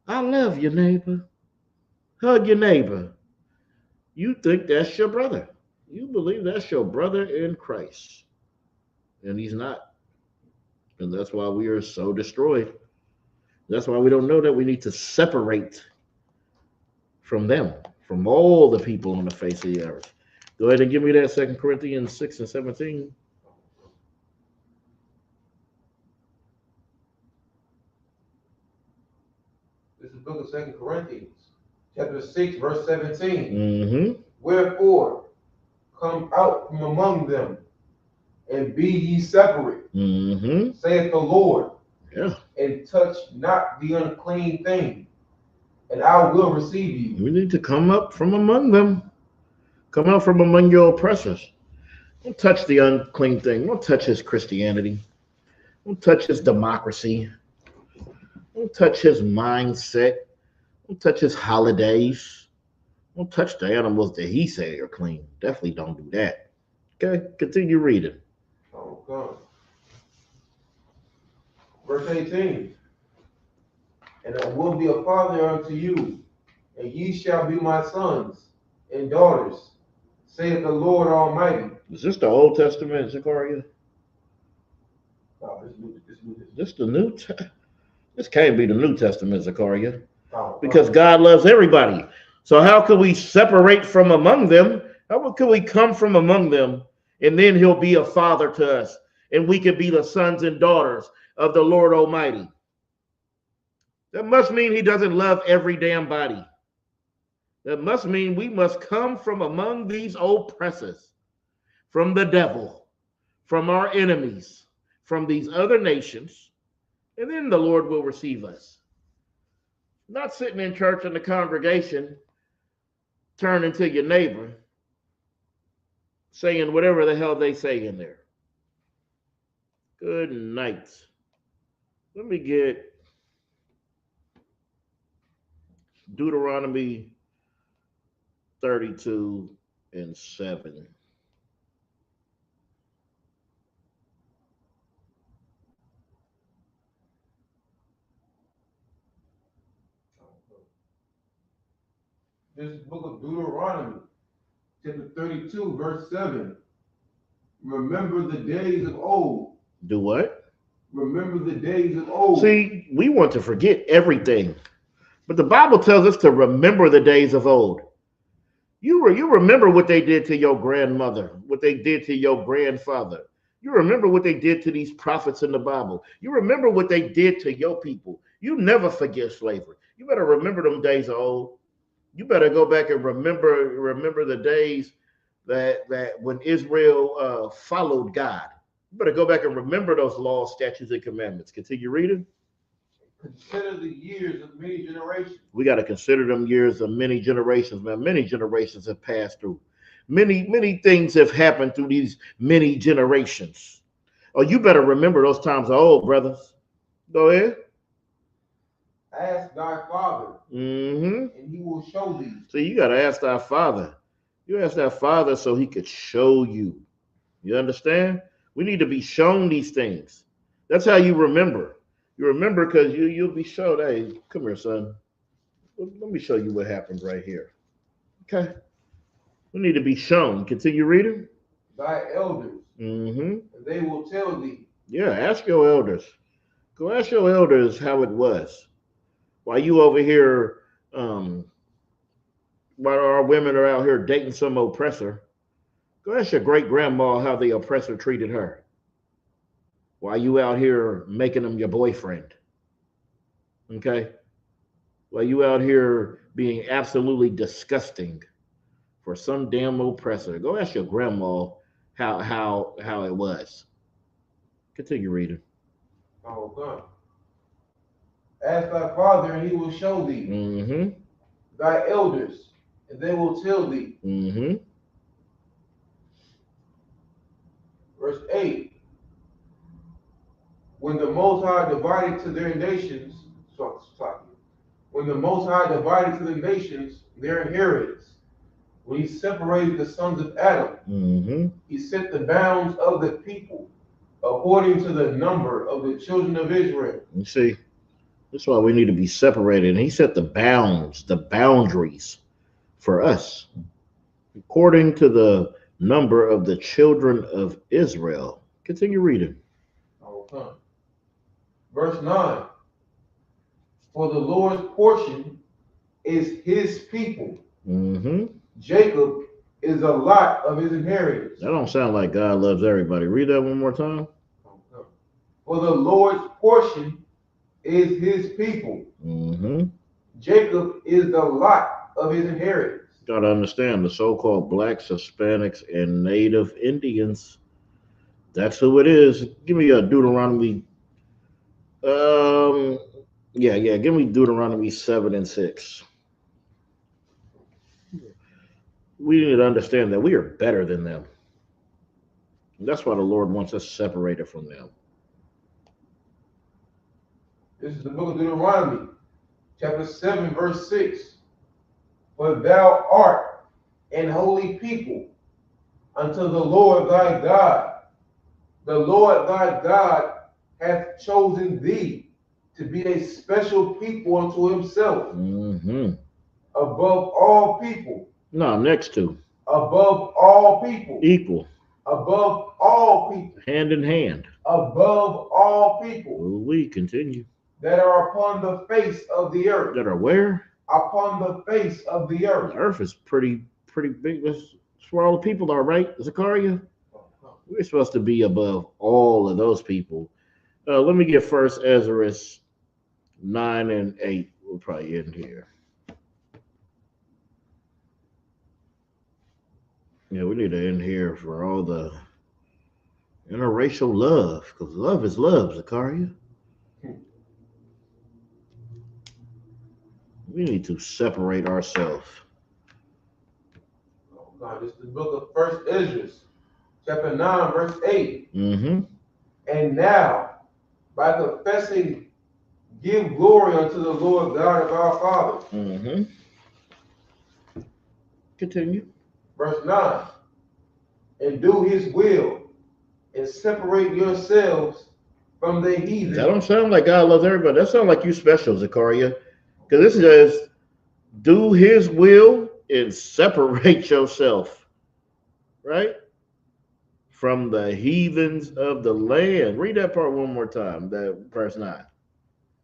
I love your neighbor. Hug your neighbor. You think that's your brother. You believe that's your brother in Christ. And he's not. And that's why we are so destroyed. That's why we don't know that we need to separate from them, from all the people on the face of the earth. Go ahead and give me that 2 Corinthians 6 and 17. This is the book of 2 Corinthians, chapter 6, verse 17. Mm-hmm. Wherefore, come out from among them, and be ye separate, Mm-hmm. saith the Lord, Yeah. and touch not the unclean thing, and I will receive you. We need to come up from among them. Come out from among your oppressors. Don't touch the unclean thing. Don't touch his Christianity. Don't touch his democracy. Don't touch his mindset. Don't touch his holidays. Don't touch the animals that he say are clean. Definitely don't do that. Okay, continue reading. Oh, God. Verse 18. And I will be a father unto you, and ye shall be my sons and daughters, saith the Lord Almighty. Is this the Old Testament, Zechariah? Oh, This the New This can't be the New Testament, Zechariah. Oh, Because God loves everybody. So how can we separate from among them? How can we come from among them and then he'll be a father to us and we can be the sons and daughters of the Lord Almighty? That must mean he doesn't love every damn body. That must mean we must come from among these oppressors, from the devil, from our enemies, from these other nations, and then the Lord will receive us. Not sitting in church in the congregation, turning to your neighbor, saying whatever the hell they say in there. Good night. Let me get Deuteronomy 32 and 7. This is the book of Deuteronomy, chapter 32, verse 7. Remember the days of old. Do what? Remember the days of old. See, we want to forget everything. But the Bible tells us to remember the days of old. You remember what they did to your grandmother, what they did to your grandfather. You remember what they did to these prophets in the Bible. You remember what they did to your people. You never forget slavery. You better remember them days of old. You better go back and remember the days that when Israel followed God. You better go back and remember those laws, statutes, and commandments. Continue reading. Consider the years of many generations. We got to consider them years of many generations, man. Many generations have passed through. Many things have happened through these many generations. Oh, you better remember those times are old, brothers. Go ahead. Ask thy father, Mm-hmm. and he will show thee. So you got to ask thy father. You ask thy father so he could show you. You understand? We need to be shown these things. That's how you remember. You remember because you'll be shown. Hey, come here, son. Let me show you what happened right here. Okay. We need to be shown. Continue reading. Thy elders, Mm-hmm. and they will tell thee. Yeah, ask your elders. Go ask your elders how it was. While you over here, while our women are out here dating some oppressor, go ask your great grandma how the oppressor treated her. While you out here making him your boyfriend. Okay? While you out here being absolutely disgusting for some damn oppressor. Go ask your grandma how it was. Continue reading. Oh, God. Ask thy father, and he will show thee. Mm-hmm. Thy elders, and they will tell thee. Mm-hmm. Verse 8. When the Most High divided to their nations, when the Most High divided to the nations their inheritance, when he separated the sons of Adam, Mm-hmm. he set the bounds of the people according to the number of the children of Israel. You see, that's why we need to be separated. And he set the bounds, the boundaries for us, according to the number of the children of Israel. Continue reading. Okay. Verse 9. For the Lord's portion is his people. Mm-hmm. Jacob is a lot of his inheritance. That don't sound like God loves everybody. Read that one more time. Okay. For the Lord's portion is his people. Mm-hmm. Jacob is the lot of his inheritance. Got to understand the so-called blacks, Hispanics, and Native Indians. That's who it is. Give me a Deuteronomy. Give me Deuteronomy 7 and 6. We need to understand that we are better than them. And that's why the Lord wants us separated from them. This is the book of Deuteronomy, chapter 7, verse 6. For thou art an holy people unto the Lord thy God. The Lord thy God hath chosen thee to be a special people unto himself, Mm-hmm. above all people. No, next to. Above all people. Equal. Above all people. Hand in hand. Above all people. We continue. That are upon the face of the earth. That are where? Upon the face of the earth. The earth is pretty big. That's where all the people are, right? Zachariah? We're supposed to be above all of those people. Let me get first Ezra 9 and 8. We'll probably end here. Yeah, we need to end here for all the interracial love, because love is love, Zachariah. We need to separate ourselves. Oh God, this is the book of 1 Ezra, chapter 9, verse 8. Mm-hmm. And now, by confessing, give glory unto the Lord God of our fathers. Mm-hmm. Continue. Verse 9. And do his will, and separate yourselves from the heathen. That don't sound like God loves everybody. That sounds like you special, Zachariah. Because this says, do his will and separate yourself, right? From the heathens of the land. Read that part one more time, that verse 9.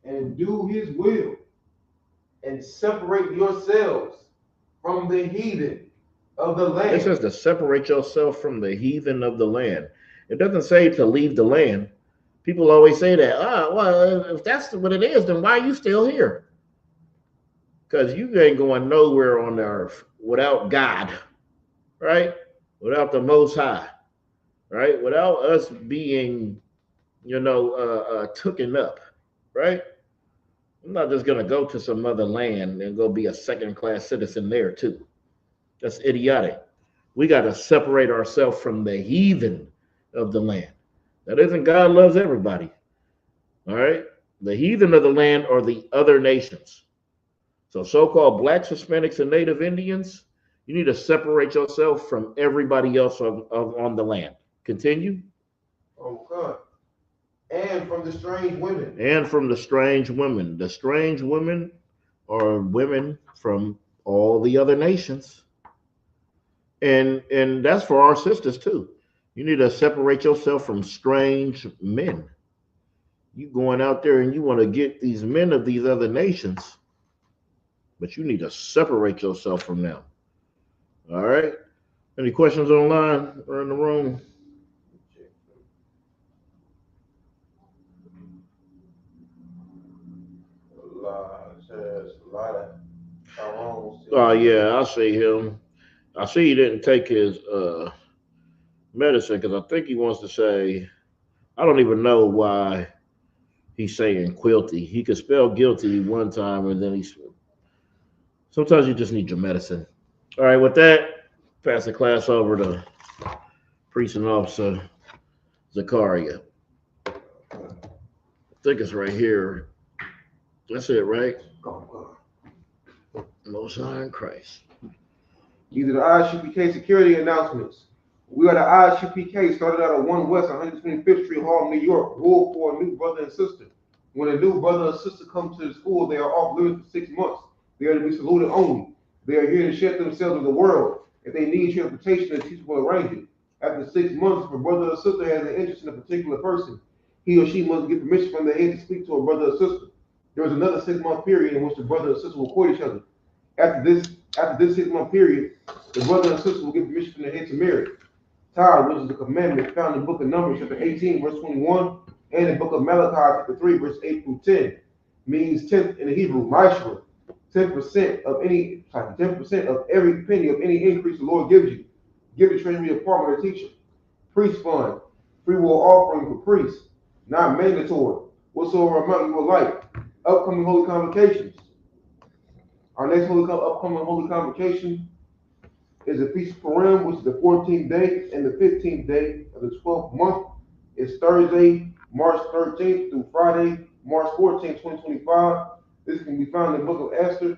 And do his will, and separate yourselves from the heathen of the land. It says to separate yourself from the heathen of the land. It doesn't say to leave the land. People always say that. Well, if that's what it is, then why are you still here? Because you ain't going nowhere on the earth without God, right? Without the Most High. right? Without us being, tooken up, right? I'm not just gonna go to some other land and go be a second class citizen there too. That's idiotic. We got to separate ourselves from the heathen of the land. That isn't God loves everybody. All right. The heathen of the land are the other nations. So so-called blacks, Hispanics, and Native Indians, you need to separate yourself from everybody else on the land. Continue. Oh God. And from the strange women. And from the strange women. The strange women are women from all the other nations. And that's for our sisters too. You need to separate yourself from strange men. You going out there and you want to get these men of these other nations, but you need to separate yourself from them. All right. Any questions online or in the room? Oh yeah, I see him. I see he didn't take his medicine because I think he wants to say, I don't even know why he's saying quilty. He could spell guilty one time and then sometimes you just need your medicine. All right, with that, pass the class over to Precinct Officer Zakaria. I think it's right here. That's it, right? Most High in Christ. These are the ISUPK security announcements. We are the ISUPK, started out at 1 West 125th Street, Harlem, New York. Rule for a new brother and sister. When a new brother or sister comes to the school, they are off limits for 6 months. They are to be saluted only. They are here to share themselves with the world. If they need transportation, the teacher will arrange it. After 6 months, if a brother or sister has an interest in a particular person, he or she must get permission from the head to speak to a brother or sister. There is another 6-month period in which the brother or sister will court each other. After this 6-month period, the brother and sister will get permission from the head to marry. Tithe, which is a commandment found in the book of Numbers, chapter 18, verse 21, and the book of Malachi, chapter 3, verse 8 through 10, means 10th in the Hebrew, Mashra, 10% of every penny of any increase the Lord gives you. Give the treasury department or teacher. Priest fund, free will offering for priests, not mandatory. Whatsoever amount you would like. Upcoming holy convocations. Our next upcoming holy convocation is the Feast of Purim, which is the 14th day and the 15th day of the 12th month. It's Thursday, March 13th through Friday, March 14th, 2025. This can be found in the book of Esther,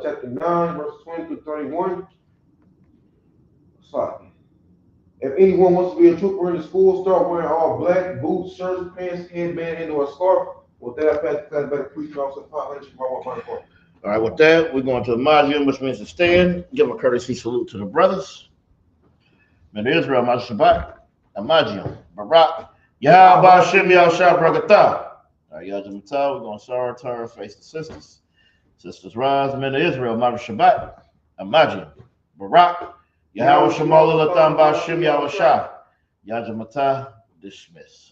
chapter 9, verse 20 to 31. Sorry. If anyone wants to be a trooper in the school, start wearing all black, boots, shirts, pants, headband, and or a scarf. With that, I pass the class back to Precinct Officer Pop. All right, with that, we're going to the Majim, which means to stand. Give a courtesy salute to the brothers. Men Israel, Maj Shabbat, Amajim, Barak, Yahba Shem Yahshua Bragatah. All right, Yajim we're going to start our turn, face the sisters. Sisters rise, men of Israel, Maj Shabbat, Amajim, Barak, Yahweh Shemal Latam Ba Shem Yahshua. Yajim dismiss.